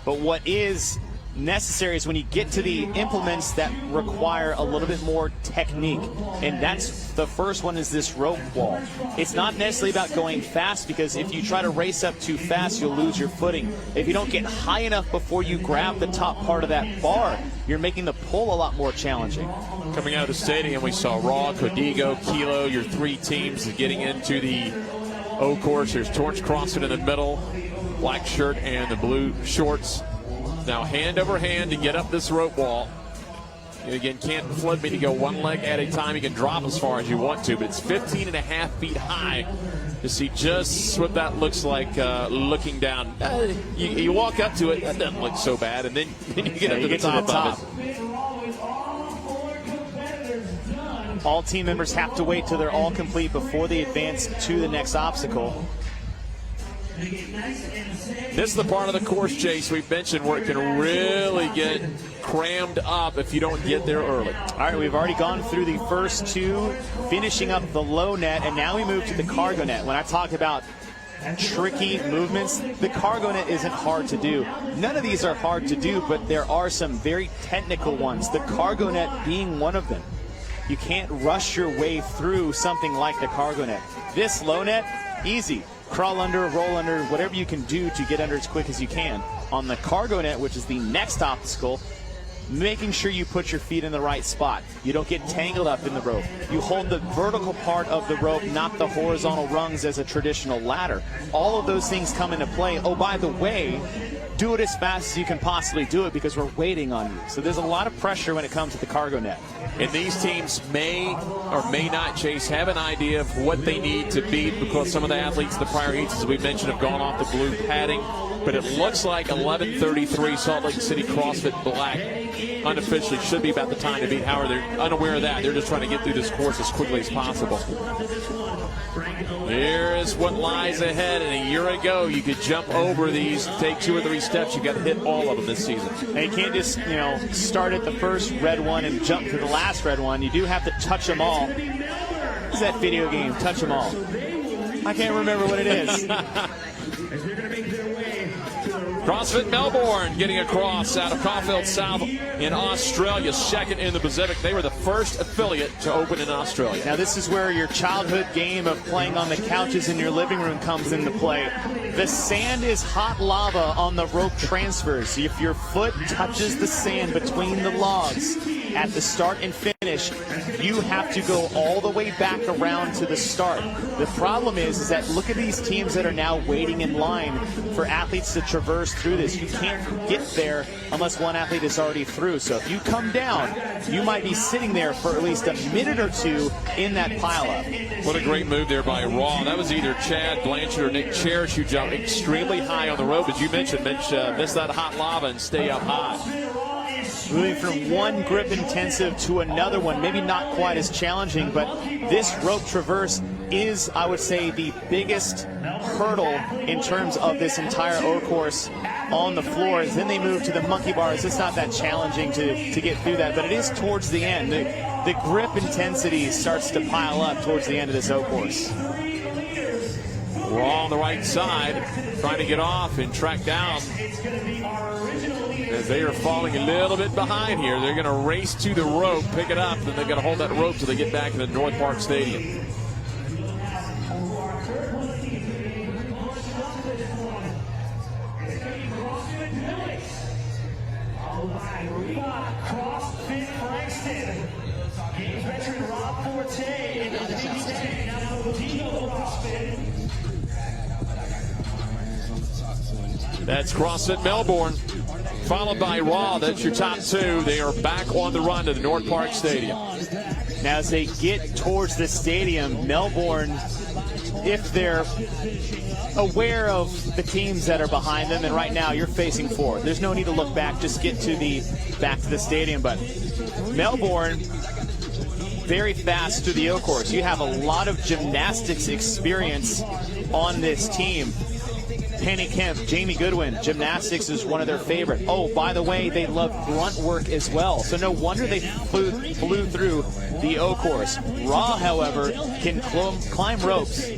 But what is necessary is when you get to the implements that require a little bit more technique, and that's the first one is this rope wall. It's not necessarily about going fast, because if you try to race up too fast, you'll lose your footing. If you don't get high enough before you grab the top part of that bar, you're making the pull a lot more challenging. Coming out of the stadium, we saw Raw, Codigo, Kilo, your three teams getting into the O course. There's Torch CrossFit in the middle, black shirt and the blue shorts. Now hand over hand to get up this rope wall. You again, can't flip me to go one leg at a time. You can drop as far as you want to, but it's 15.5 feet high to see just what that looks like looking down. You walk up to it, that doesn't look so bad, and then you get up to the top of it. All team members have to wait till they're all complete before they advance to the next obstacle. This is the part of the course, Chase, we've mentioned where it can really get crammed up if you don't get there early. All right, we've already gone through the first two, finishing up the low net, and now we move to the cargo net. When I talk about tricky movements, the cargo net isn't hard to do. None of these are hard to do, but there are some very technical ones, the cargo net being one of them. You can't rush your way through something like the cargo net. This low net, easy. Crawl under, roll under, whatever you can do to get under as quick as you can. On the cargo net, which is the next obstacle, making sure you put your feet in the right spot. You don't get tangled up in the rope. You hold the vertical part of the rope, not the horizontal rungs as a traditional ladder. All of those things come into play. Oh, by the way, do it as fast as you can possibly do it, because we're waiting on you. So there's a lot of pressure when it comes to the cargo net. And these teams may or may not, Chase, have an idea of what they need to beat, because some of the athletes in the prior heats, as we mentioned, have gone off the blue padding. But it looks like 11:33 Salt Lake City CrossFit Black unofficially should be about the time to beat. However, they're unaware of that. They're just trying to get through this course as quickly as possible. Here is what lies ahead. And a year ago, you could jump over these, take 2 or 3 steps. You got to hit all of them this season. And you can't just, start at the first red one and jump to the last red one. You do have to touch them all. What's that video game? Touch them all. I can't remember what it is. CrossFit Melbourne getting across out of Caulfield South in Australia, second in the Pacific. They were the first affiliate to open in Australia. Now this is where your childhood game of playing on the couches in your living room comes into play. The sand is hot lava on the rope transfers. If your foot touches the sand between the logs at the start and finish, you have to go all the way back around to the start. The problem is that look at these teams that are now waiting in line for athletes to traverse through this. You can't get there unless one athlete is already through. So if you come down, you might be sitting there for at least a minute or two in that pileup. What a great move there by Raw. That was either Chad Blanchard or Nick Cherish who jumped extremely high on the rope. As you mentioned, Mitch, miss that hot lava and stay up high. Moving from one grip intensive to another one, maybe not quite as challenging, but this rope traverse is, I would say, the biggest hurdle in terms of this entire O course on the floors. Then they move to the monkey bars. It's not that challenging to get through that, but it is towards the end. The grip intensity starts to pile up towards the end of this O course. Raw on the right side, trying to get off and track down. As they are falling a little bit behind here, they're going to race to the rope, pick it up, and they're going to hold that rope till they get back to the North Park Stadium. That's CrossFit Melbourne, followed by Raw. That's your top 2. They are back on the run to the North Park Stadium. Now as they get towards the stadium, Melbourne, if they're aware of the teams that are behind them, and right now you're facing forward, there's no need to look back, just get to the back to the stadium. But Melbourne very fast through the yoke course. You have a lot of gymnastics experience on this team. Penny Kemp, Jamie Goodwin, gymnastics is one of their favorite. Oh, by the way, they love grunt work as well. So no wonder they flew through the O course. Raw, however, can climb ropes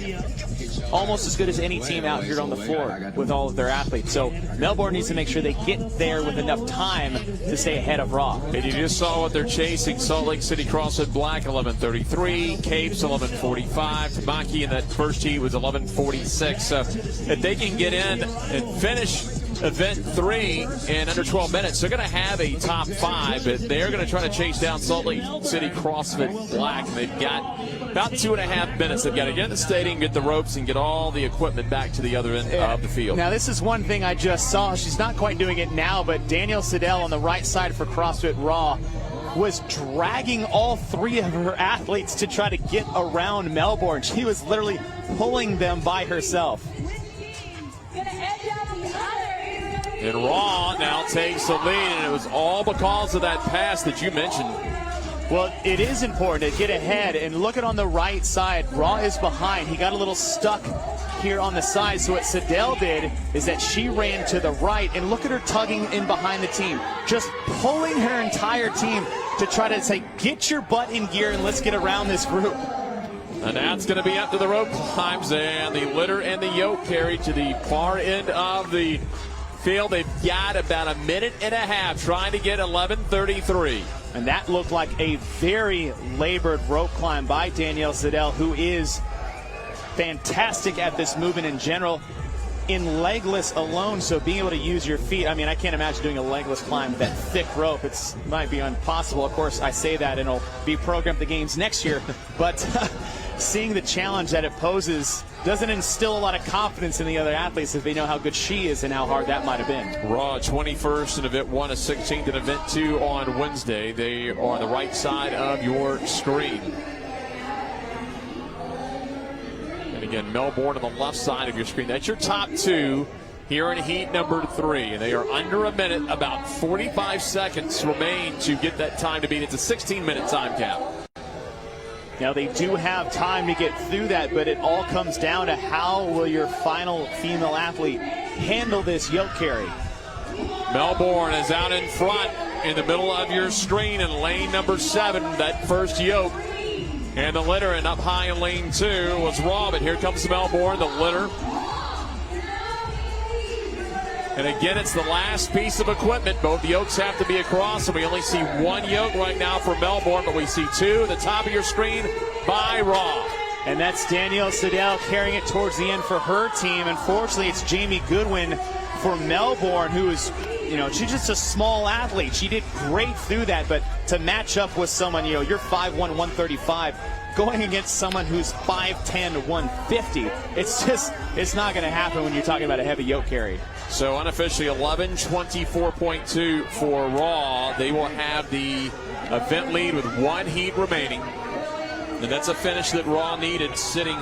almost as good as any team out here on the floor with all of their athletes. So Melbourne needs to make sure they get there with enough time to stay ahead of Raw. And you just saw what they're chasing. Salt Lake City CrossFit Black 11:33, Capes 11:45, Tamaki in that first heat was 11:46. So if they can get in and finish event 3 in under 12 minutes, they're going to have a top 5, but they're going to try to chase down Salt Lake City CrossFit Black. And they've got about 2.5 minutes. They've got to get in the stadium, get the ropes, and get all the equipment back to the other end of the field. Now, this is one thing I just saw. She's not quite doing it now, but Danielle Siddell on the right side for CrossFit Raw was dragging all 3 of her athletes to try to get around Melbourne. She was literally pulling them by herself. And Raw now takes the lead, and it was all because of that pass that you mentioned. Well, it is important to get ahead, and look at on the right side. Raw is behind. He got a little stuck here on the side, so what Siddell did is that she ran to the right, and look at her tugging in behind the team, just pulling her entire team to try to say, get your butt in gear and let's get around this group. And that's going to be up to the rope climbs, and the litter and the yoke carry to the far end of the field. They've got about a minute and a half trying to get 11:33. And that looked like a very labored rope climb by Danielle Siddell, who is fantastic at this movement in general. In legless alone, so being able to use your feet, I mean, I can't imagine doing a legless climb, that thick rope. It might be impossible. Of course, I say that and it'll be programmed at the games next year. But seeing the challenge that it poses doesn't instill a lot of confidence in the other athletes if they know how good she is and how hard that might have been. Raw 21st in event 1, a 16th in event 2 on Wednesday. They are on the right side of your screen. And again, Melbourne on the left side of your screen. That's your top 2 here in heat number 3. And they are under a minute, about 45 seconds remain to get that time to beat. It's a 16-minute time cap. Now, they do have time to get through that, but it all comes down to how will your final female athlete handle this yoke carry. Melbourne is out in front in the middle of your screen in lane number 7, that first yoke. And the litter, and up high in lane 2 was Raw, but here comes Melbourne, the litter. And again, it's the last piece of equipment. Both yokes have to be across, and we only see 1 yoke right now for Melbourne, but we see 2 at the top of your screen by Raw. And that's Danielle Siddell carrying it towards the end for her team. Unfortunately, it's Jamie Goodwin for Melbourne, who is, you know, she's just a small athlete. She did great through that, but to match up with someone, you know, you're 5'1", 135, going against someone who's 5'10", 150, it's not going to happen when you're talking about a heavy yoke carry. So unofficially 11:24.2 for Raw. They will have the event lead with 1 heat remaining. And that's a finish that Raw needed, sitting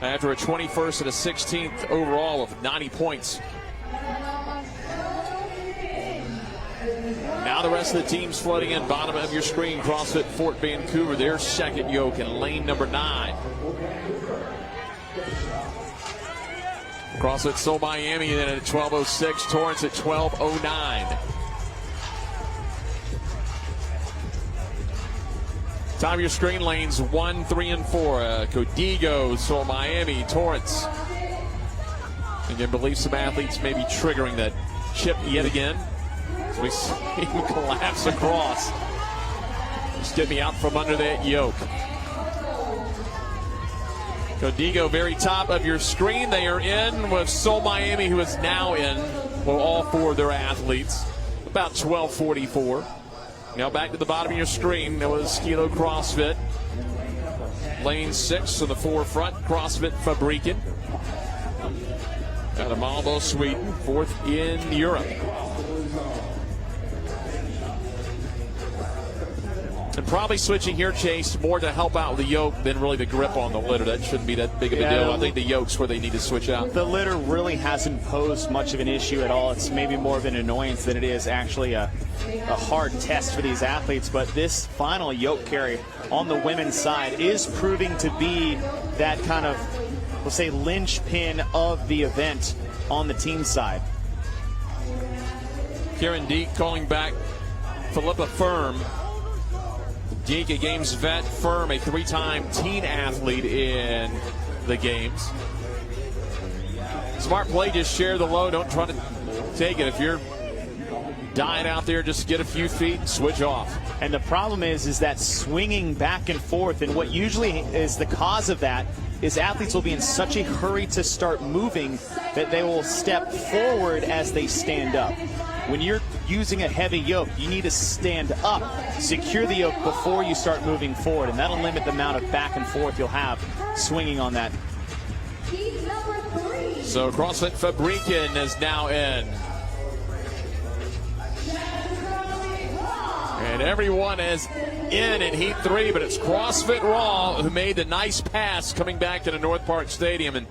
after a 21st and a 16th overall with 90 points. Now the rest of the teams flooding in. Bottom of your screen, CrossFit Fort Vancouver, their second yoke in lane number 9. CrossFit Seoul Miami then at 12:06, Torrance at 12:09. Top of your screen, lanes 1, 3, and 4. Codigo, Seoul Miami, Torrance. Again, believe some athletes may be triggering that chip yet again. So we see him collapse across. Just get me out from under that yoke. Codigo, very top of your screen. They are in with Seoul Miami, who is now in. Well, all 4 of their athletes. About 12:44. Now back to the bottom of your screen. That was Kilo CrossFit. Lane 6 on the forefront, CrossFit Fabriken. Out of Malmö, Sweden, 4th in Europe. And probably switching here, Chase, more to help out with the yoke than really the grip on the litter. That shouldn't be that big of a deal. I think the yoke's where they need to switch out. The litter really hasn't posed much of an issue at all. It's maybe more of an annoyance than it is actually a hard test for these athletes. But this final yoke carry on the women's side is proving to be that kind of, we'll say, linchpin of the event on the team side. Karen Deek calling back Philippa Firm. Deek, a games vet, Firm, a three-time teen athlete in the games. Smart play, just share the load. Don't try to take it. If you're dying out there, just get a few feet and switch off. And the problem is that swinging back and forth, and what usually is the cause of that is athletes will be in such a hurry to start moving that they will step forward as they stand up. When you're using a heavy yoke, you need to stand up, secure the yoke before you start moving forward, and that'll limit the amount of back and forth you'll have swinging on that. So CrossFit Fabriken is now in. And everyone is in Heat 3, but it's CrossFit Raw who made the nice pass coming back to the North Park Stadium, and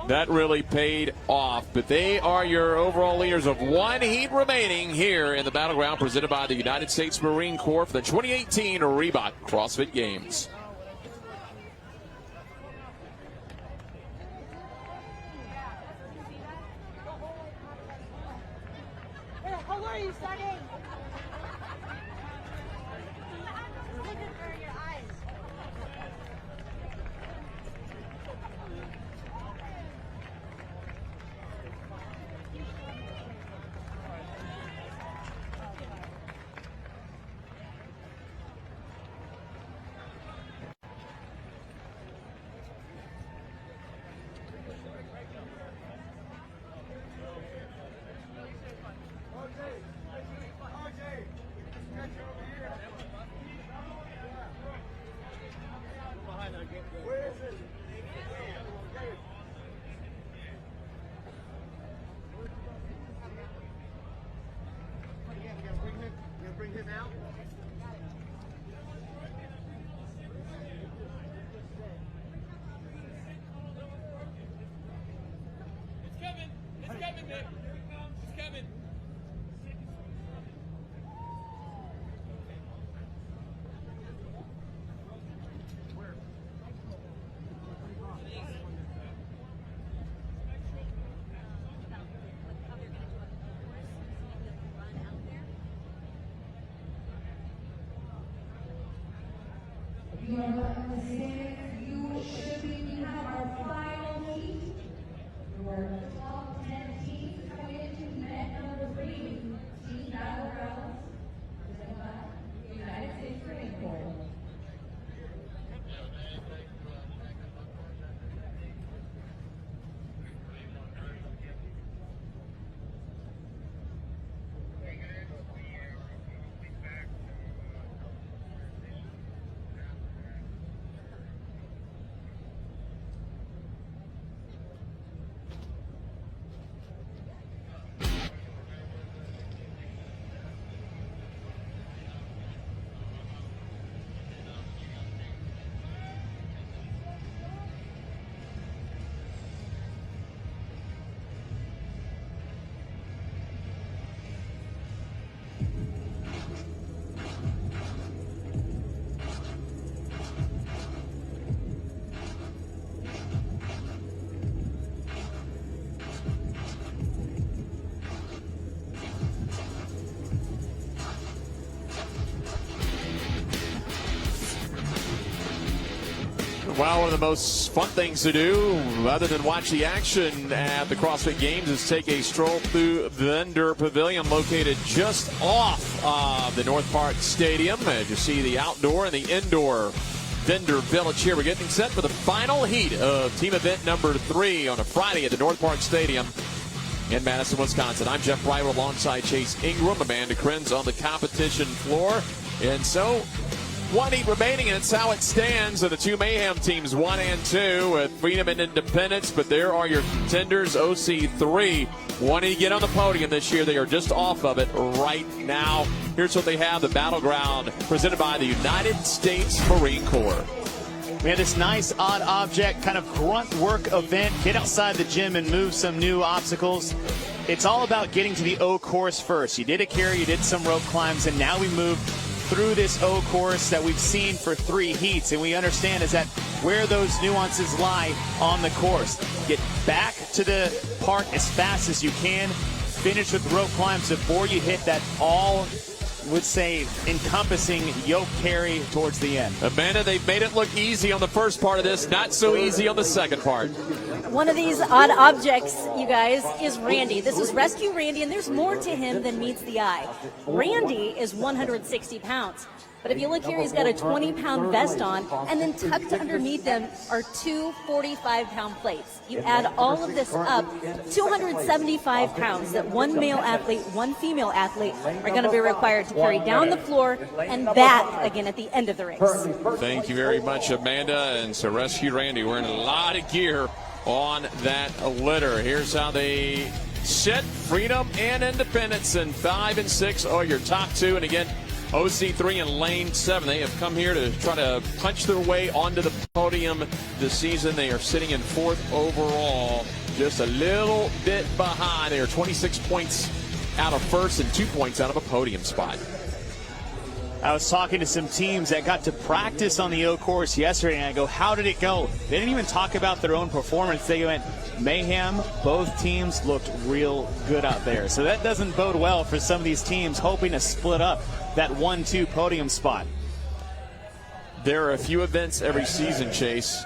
that really paid off. But they are your overall leaders of one heat remaining here in the Battleground, presented by the United States Marine Corps for the 2018 Reebok CrossFit Games. How are you studying? Looking for your eyes. You are understanding you should be our final heat. Your top 10 teams coming into net number 3, Team Battleground, presented by the United States Marine Corps. Well, one of the most fun things to do, other than watch the action at the CrossFit Games, is take a stroll through Vendor Pavilion, located just off of the North Park Stadium. As you see the outdoor and the indoor Vendor Village here. We're getting set for the final heat of team event number 3 on a Friday at the North Park Stadium in Madison, Wisconsin. I'm Jeff Ryder alongside Chase Ingram, Amanda Krenz on the competition floor. And so, one heat remaining, and it's how it stands. So the two Mayhem teams, 1 and 2, with Freedom and Independence. But there are your contenders, OC3. Wanting to get on the podium this year. They are just off of it right now. Here's what they have, the Battleground, presented by the United States Marine Corps. We have this nice odd object kind of grunt work event. Get outside the gym and move some new obstacles. It's all about getting to the O course first. You did a carry, you did some rope climbs, and now we move through this O course that we've seen for 3 heats. And we understand is that where those nuances lie on the course. Get back to the park as fast as you can. Finish with rope climbs before you hit that would say encompassing yoke carry towards the end. Amanda, they've made it look easy on the first part of this, not so easy on the second part. One of these odd objects, you guys, is Randy. This is Rescue Randy, and there's more to him than meets the eye. Randy is 160 pounds. But if you look here, he's got a 20-pound vest on, and then tucked underneath him are 2 45-pound plates. You add all of this up, 275 pounds that one male athlete, one female athlete are going to be required to carry down the floor and back again at the end of the race. Thank you very much, Amanda. And so Rescue Randy wearing a lot of gear on that litter. Here's how they sit. Freedom and Independence, and 5 and 6 are your top 2. And again, OC3 in lane 7. They have come here to try to punch their way onto the podium this season. They are sitting in 4th overall, just a little bit behind. They are 26 points out of 1st and 2 points out of a podium spot. I was talking to some teams that got to practice on the O course yesterday, and I go, how did it go? They didn't even talk about their own performance. They went, Mayhem, both teams looked real good out there. So that doesn't bode well for some of these teams hoping to split up that 1-2 podium spot. There are a few events every season, Chase,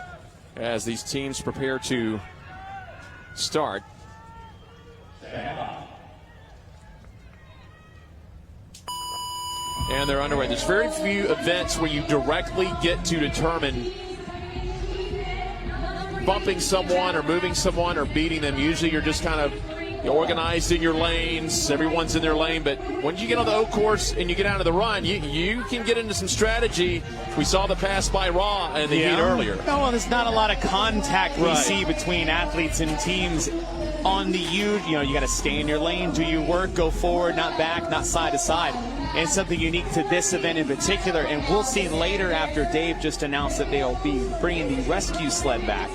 as these teams prepare to start. And they're underway. There's very few events where you directly get to determine bumping someone or moving someone or beating them. Usually you're just kind of organized in your lanes. Everyone's in their lane. But when you get on the O course and you get out of the run, you can get into some strategy. We saw the pass by Raw in the heat earlier. No, there's not a lot of contact we see between athletes and teams on the you got to stay in your lane, do your work, go forward, not back, not side to side. And something unique to this event in particular, and we'll see later after Dave just announced that they'll be bringing the rescue sled back,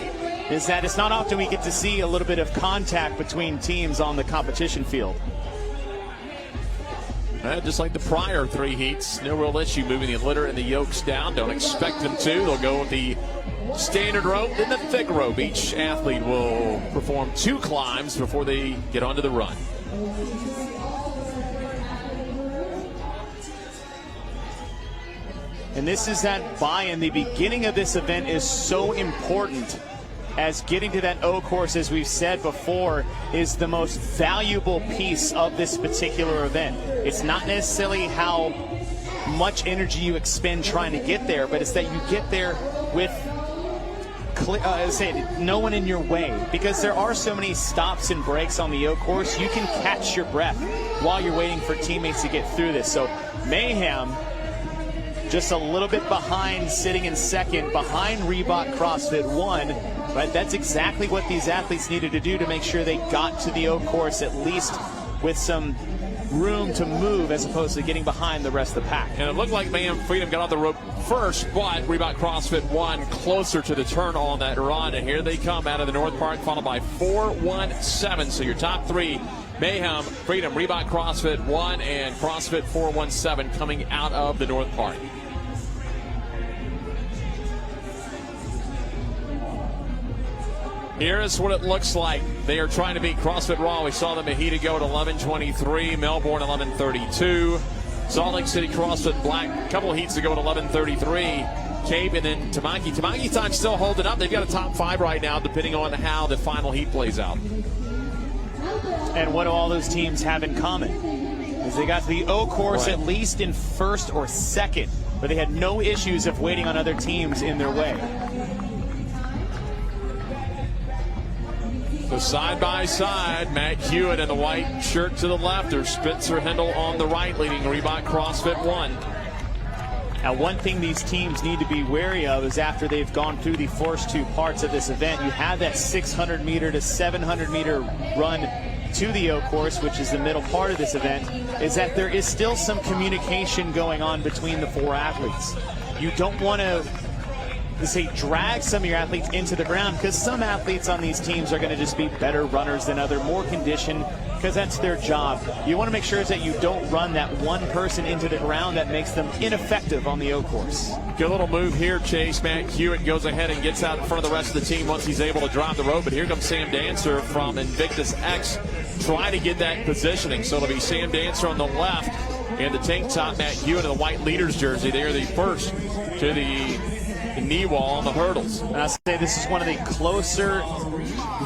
is that it's not often we get to see a little bit of contact between teams on the competition field. Just like the prior 3 heats, no real issue moving the litter and the yokes down. Don't expect them to. They'll go with the standard rope, then the thick rope. Each athlete will perform 2 climbs before they get onto the run. And this is that buy-in. The beginning of this event is so important, as getting to that O course, as we've said before, is the most valuable piece of this particular event. It's not necessarily how much energy you expend trying to get there, but it's that you get there with no one in your way, because there are so many stops and breaks on the O course. You can catch your breath while you're waiting for teammates to get through this. So Mayhem just a little bit behind, sitting in 2nd, behind Reebok CrossFit 1. But that's exactly what these athletes needed to do to make sure they got to the O course at least with some room to move, as opposed to getting behind the rest of the pack. And it looked like Mayhem Freedom got off the rope first, but Reebok CrossFit 1 closer to the turn on that run. And here they come out of the North Park, followed by 417. So your top 3, Mayhem Freedom, Reebok CrossFit 1, and CrossFit 417 coming out of the North Park. Here is what it looks like. They are trying to beat CrossFit Raw. We saw them a heat ago at 11:23, Melbourne 11:32, Salt Lake City CrossFit Black a couple of heats ago at 11:33, Cape, and then Tamaki. Tamaki's time still holding up. They've got a top 5 right now, depending on how the final heat plays out. And what do all those teams have in common? Is they got the O course at least in 1st or 2nd, but they had no issues of waiting on other teams in their way. So side by side, Matt Hewitt in the white shirt to the left. There's Spencer Hendel on the right, leading Reebok CrossFit 1. Now, one thing these teams need to be wary of is after they've gone through the first two parts of this event, you have that 600-meter to 700-meter run to the O course, which is the middle part of this event, is that there is still some communication going on between the four athletes. You don't want to say drag some of your athletes into the ground, because some athletes on these teams are going to just be better runners than other, more conditioned, because that's their job. You want to make sure that you don't run that one person into the ground that makes them ineffective on the O course. Good little move here, Chase. Matt Hewitt goes ahead and gets out in front of the rest of the team once he's able to drop the rope. But here comes Sam Dancer from Invictus X trying to get that positioning. So it'll be Sam Dancer on the left and the tank top, Matt Hewitt in the white leaders jersey. They are the first to the knee wall on the hurdles. And I'll say this is one of the closer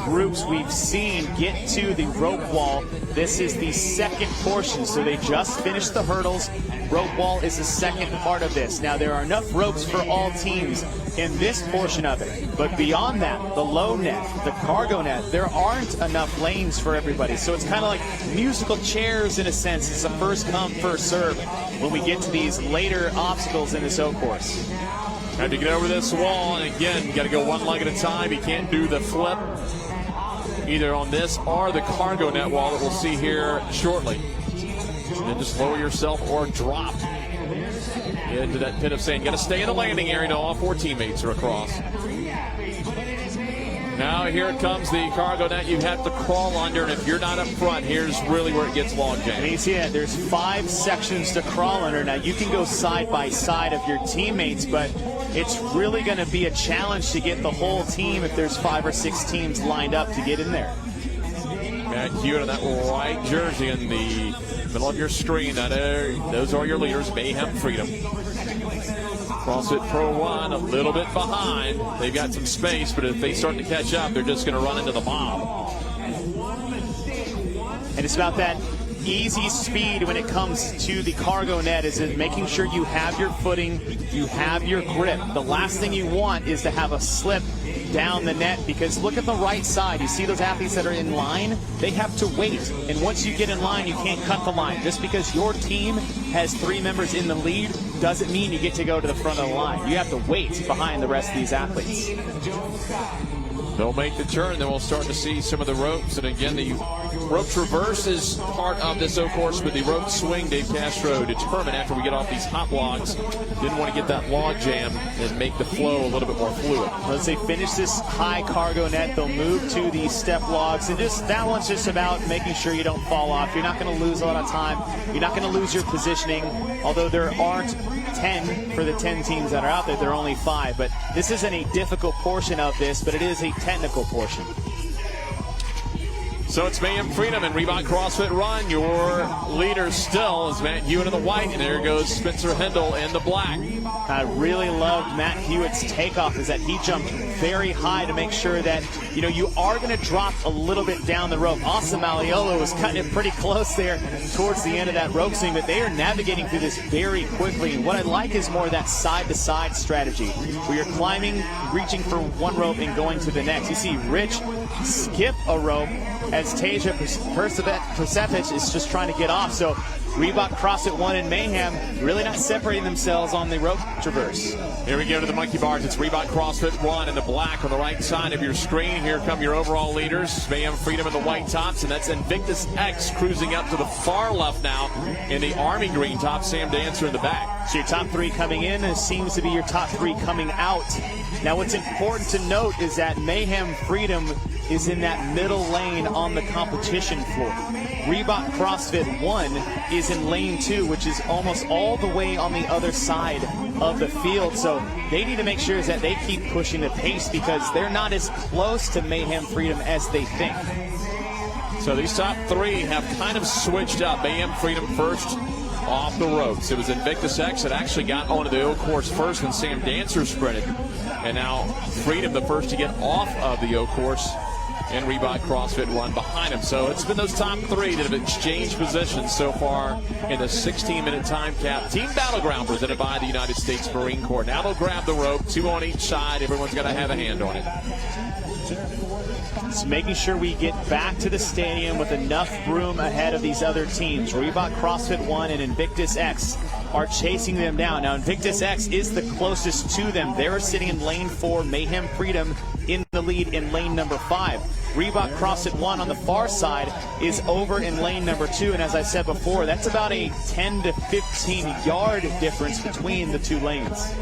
groups we've seen get to the rope wall. This is the second portion, so they just finished the hurdles. Rope wall is the second part of this. Now, there are enough ropes for all teams in this portion of it, but beyond that, the low net, the cargo net, there aren't enough lanes for everybody. So it's kind of like musical chairs in a sense. It's a first come, first serve when we get to these later obstacles in this O course. Have to get over this wall, and again, you got to go one leg at a time. You can't do the flip either on this or the cargo net wall that we'll see here shortly. And then just lower yourself or drop into that pit of sand. You got to stay in the landing area. All four teammates are across. Now here it comes, the cargo net. You have to crawl under, and if you're not up front, here's really where it gets log jammed. And you see that there's 5 sections to crawl under. Now you can go side by side of your teammates, but it's really going to be a challenge to get the whole team if there's 5 or 6 teams lined up to get in there. Matt Hewitt in that white jersey in the middle of your screen. Those are your leaders, Mayhem Freedom. CrossFit Pro 1 a little bit behind. They've got some space, but if they start to catch up, they're just going to run into the mob. And it's about that easy speed when it comes to the cargo net, is in making sure you have your footing, you have your grip. The last thing you want is to have a slip down the net, because look at the right side. You see those athletes that are in line? They have to wait. And once you get in line, you can't cut the line. Just because your team has 3 members in the lead doesn't mean you get to go to the front of the line. You have to wait behind the rest of these athletes. They'll make the turn, then we'll start to see some of the ropes. And again, the rope traverse is part of this O course, but the rope swing, Dave Castro determined after we get off these hot logs, didn't want to get that log jam and make the flow a little bit more fluid. Once they finish this high cargo net, they'll move to the step logs, and just that one's just about making sure you don't fall off. You're not going to lose a lot of time. You're not going to lose your positioning, although there aren't 10 for the 10 teams that are out there. There are only 5, but this isn't a difficult portion of this, but it is a technical portion. So it's Mayhem Freedom and Reebok CrossFit Run. Your leader still is Matt Hewitt in the white, and there goes Spencer Hendel in the black. I really loved Matt Hewitt's takeoff, is that he jumped very high to make sure that, you know, you are going to drop a little bit down the rope. Austin Maliolo was cutting it pretty close there towards the end of that rope swing, but they are navigating through this very quickly. And what I like is more that side-to-side strategy, where you're climbing, reaching for one rope and going to the next. You see Rich skip a rope as Tasia Persevich is just trying to get off. So Reebok CrossFit 1 and Mayhem really not separating themselves on the rope traverse. Here we go to the monkey bars. It's Reebok CrossFit 1 in the black on the right side of your screen. Here come your overall leaders. Mayhem Freedom in the white tops, and that's Invictus X cruising up to the far left now in the army green top. Sam Dancer in the back. So your top 3 coming in, and it seems to be your top 3 coming out. Now what's important to note is that Mayhem Freedom is in that middle lane on the competition floor. Reebok CrossFit 1 is in lane 2, which is almost all the way on the other side of the field. So they need to make sure that they keep pushing the pace, because they're not as close to Mayhem Freedom as they think. So these top 3 have kind of switched up. Mayhem Freedom first off the ropes. It was Invictus X that actually got onto the O course first when Sam Dancer sprinted. And now Freedom the first to get off of the O course, and Reebok CrossFit 1 behind him. So it's been those top 3 that have exchanged positions so far in the 16-minute time cap. Team Battleground presented by the United States Marine Corps. Now they'll grab the rope, 2 on each side. Everyone's got to have a hand on it. So making sure we get back to the stadium with enough room ahead of these other teams. Reebok, CrossFit 1, and Invictus X are chasing them down. Now, Invictus X is the closest to them. They're sitting in lane 4, Mayhem Freedom in the lead in lane number 5. Reebok CrossFit 1 on the far side is over in lane number 2, and as I said before, that's about a 10 to 15 yard difference between the two lanes.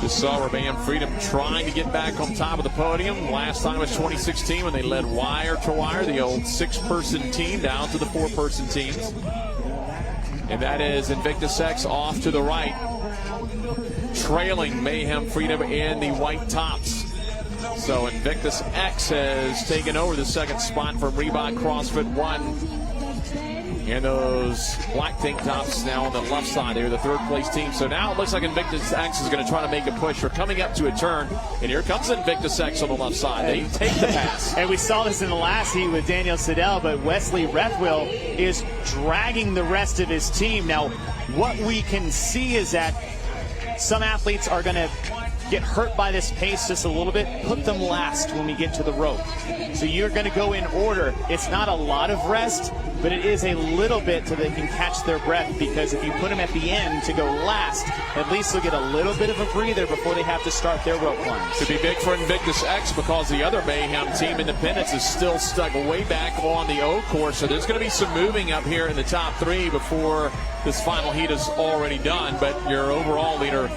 Just saw where Mayhem Freedom trying to get back on top of the podium. Last time was 2016 when they led wire to wire, the old 6-person team down to the 4-person teams. And that is Invictus X off to the right, trailing Mayhem Freedom in the white tops. So Invictus X has taken over the second spot from Reebok CrossFit 1. And those black tank tops now on the left side. They're the third place team. So now it looks like Invictus X is going to try to make a push. We're coming up to a turn. And here comes Invictus X on the left side. They take the pass. And we saw this in the last heat with Daniel Siddell, but Wesley Rethwill is dragging the rest of his team. Now, what we can see is that some athletes are going to get hurt by this pace just a little bit. Put them last when we get to the rope. So you're going to go in order. It's not a lot of rest, but it is a little bit so they can catch their breath, because if you put them at the end to go last, at least they'll get a little bit of a breather before they have to start their rope climb. Could be big for Invictus X because the other Mayhem team, Independence, is still stuck way back on the O course. So there's going to be some moving up here in the top 3 before this final heat is already done. But your overall leader,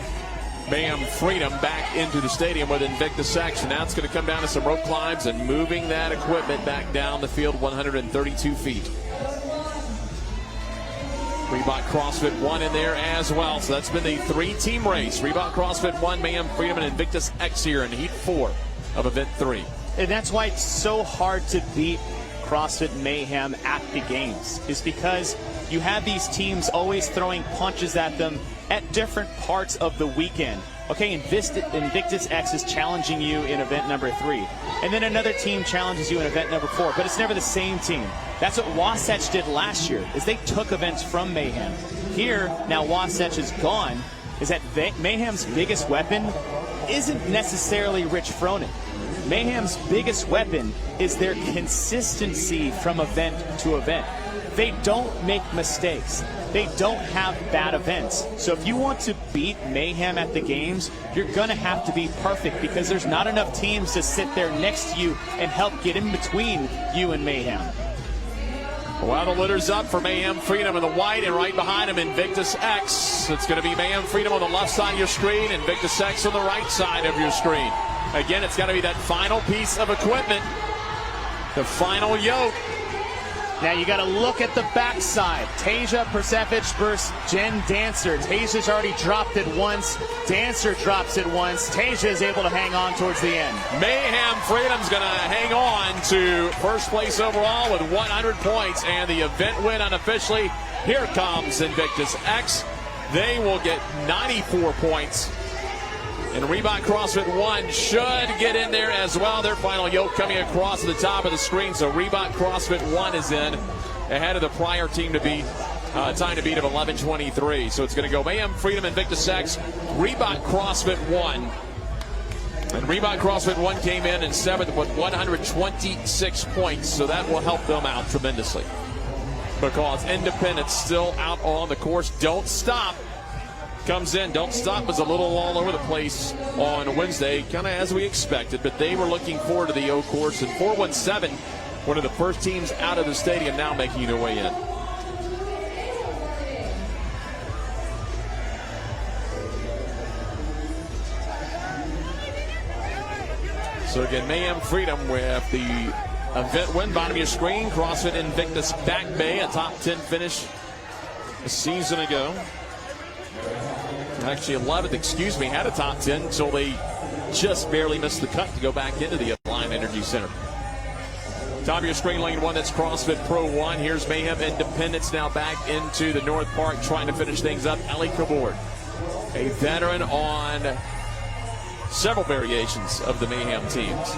Mayhem Freedom, back into the stadium with Invictus X, and now it's going to come down to some rope climbs and moving that equipment back down the field 132 feet. Reebok CrossFit 1 in there as well. So that's been the 3-team race. Reebok CrossFit 1, Mayhem Freedom, and Invictus X here in Heat 4 of Event 3. And that's why it's so hard to beat CrossFit Mayhem at the games, is because you have these teams always throwing punches at them at different parts of the weekend. Okay, Invictus X is challenging you in event number 3. And then another team challenges you in event number 4, but it's never the same team. That's what Wasatch did last year, is they took events from Mayhem. Here, now Wasatch is gone, is that Mayhem's biggest weapon isn't necessarily Rich Fronin. Mayhem's biggest weapon is their consistency from event to event. They don't make mistakes. They don't have bad events. So if you want to beat Mayhem at the games, you're going to have to be perfect, because there's not enough teams to sit there next to you and help get in between you and Mayhem. Well, the litter's up for Mayhem Freedom in the white, and right behind him, Invictus X. It's going to be Mayhem Freedom on the left side of your screen, Invictus X on the right side of your screen. Again, it's got to be that final piece of equipment, the final yoke. Now you got to look at the backside. Tasia Persevich versus Jen Dancer. Tasia's already dropped it once. Dancer drops it once. Tasia is able to hang on towards the end. Mayhem Freedom's going to hang on to first place overall with 100 points and the event win unofficially. Here comes Invictus X. They will get 94 points. And Reebok CrossFit 1 should get in there as well. Their final yoke coming across the top of the screen. So Reebok CrossFit 1 is in ahead of the prior team to beat, time to beat of 11:23. So it's going to go Mayhem Freedom, Invictus X, Reebok CrossFit 1. And Reebok CrossFit 1 came in 7th with 126 points. So that will help them out tremendously, because Independence still out on the course. Don't Stop comes in. Don't Stop was a little all over the place on Wednesday, kind of as we expected, but they were looking forward to the O course. And 417, one of the first teams out of the stadium, now making their way in. So again, Mayhem Freedom with the event win, bottom of your screen. CrossFit Invictus Back Bay, a top 10 finish a season ago. Actually 11th, had a top 10 until they just barely missed the cut to go back into the Alliant Energy Center. Top of your screen, lane 1, that's CrossFit Pro 1. Here's Mayhem Independence now back into the North Park trying to finish things up. Ellie Kabord, a veteran on several variations of the Mayhem teams.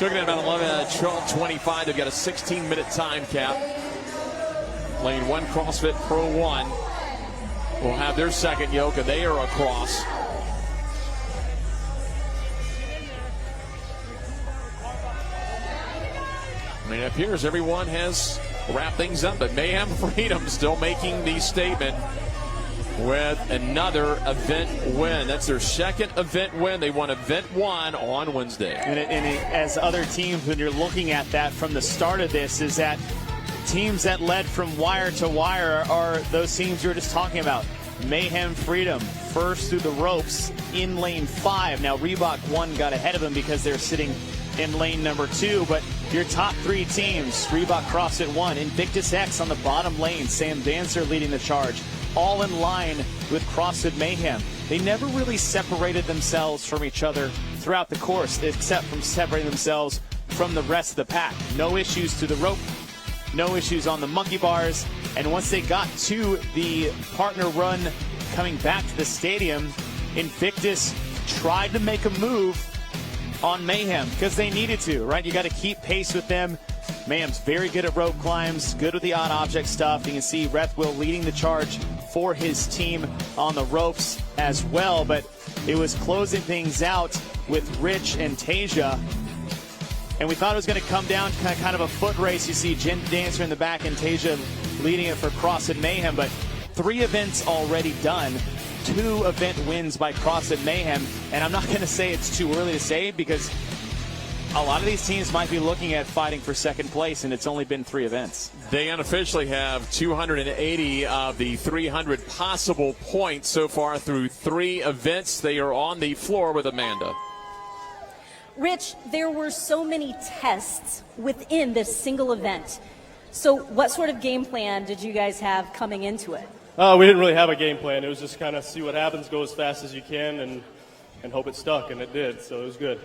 Looking at about 12:25, they've got a 16-minute time cap. Lane 1, CrossFit Pro 1 will have their second yoke, and they are across. I mean, it appears everyone has wrapped things up, but Mayhem Freedom still making the statement with another event win. That's their second event win. They won event 1 on Wednesday. And as other teams, when you're looking at that from the start of this, is that teams that led from wire to wire are those teams you were just talking about. Mayhem Freedom first through the ropes in lane 5. Now Reebok 1 got ahead of them because they're sitting in lane number 2, but your top 3 teams, Reebok CrossFit 1, Invictus X on the bottom lane, Sam Dancer leading the charge, all in line with CrossFit Mayhem. They never really separated themselves from each other throughout the course, except from separating themselves from the rest of the pack. No issues to the rope, no issues on the monkey bars, and once they got to the partner run coming back to the stadium, Invictus tried to make a move on Mayhem because they needed to, right? You got to keep pace with them. Mayhem's very good at rope climbs, good with the odd object stuff. You can see Rethwill leading the charge for his team on the ropes as well, but it was closing things out with Rich and Tasia. And we thought it was going to come down to kind of a foot race. You see Jen Dancer in the back and Tasia leading it for CrossFit Mayhem, but 3 events already done. 2 event wins by CrossFit Mayhem, and I'm not going to say it's too early to say because a lot of these teams might be looking at fighting for second place, and it's only been 3 events. They unofficially have 280 of the 300 possible points so far through 3 events. They are on the floor with Amanda. Rich, there were so many tests within this single event. So what sort of game plan did you guys have coming into it? We didn't really have a game plan. It was just kind of see what happens, go as fast as you can, and hope it stuck, and it did, so it was good.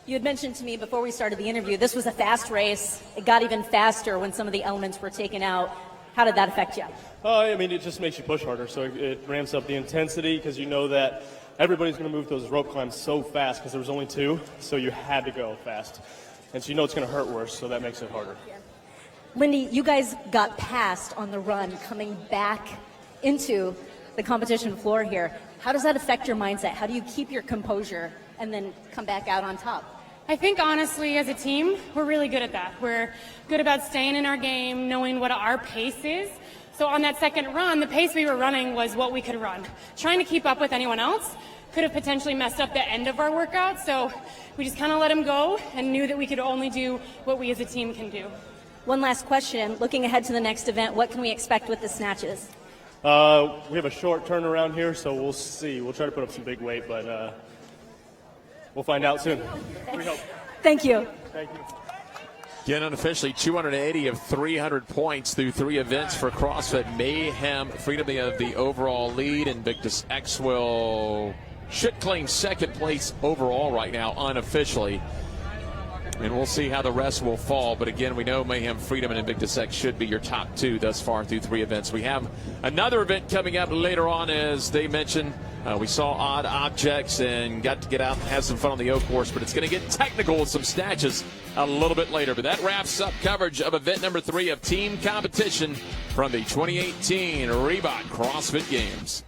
You had mentioned to me before we started the interview, this was a fast race. It got even faster when some of the elements were taken out. How did that affect you? I mean, it just makes you push harder, so it ramps up the intensity because you know that everybody's going to move those rope climbs so fast because there was only 2, so you had to go fast. And so you know it's going to hurt worse, so that makes it harder. Lindy, you guys got passed on the run coming back into the competition floor here. How does that affect your mindset? How do you keep your composure and then come back out on top? I think honestly as a team, we're really good at that. We're good about staying in our game, knowing what our pace is. So on that second run, the pace we were running was what we could run. Trying to keep up with anyone else could have potentially messed up the end of our workout. So we just kind of let them go and knew that we could only do what we as a team can do. One last question. Looking ahead to the next event, what can we expect with the snatches? We have a short turnaround here, so we'll see. We'll try to put up some big weight, but we'll find out soon. We hope. Thank you. Thank you. Again, unofficially, 280 of 300 points through 3 events for CrossFit Mayhem Freedom. They have the overall lead. Invictus X should claim second place overall right now, unofficially. And we'll see how the rest will fall. But again, we know Mayhem Freedom and Invictus X should be your top 2 thus far through 3 events. We have another event coming up later on, as they mentioned. We saw odd objects and got to get out and have some fun on the O course, but it's going to get technical with some snatches a little bit later. But that wraps up coverage of event number 3 of team competition from the 2018 Reebok CrossFit Games.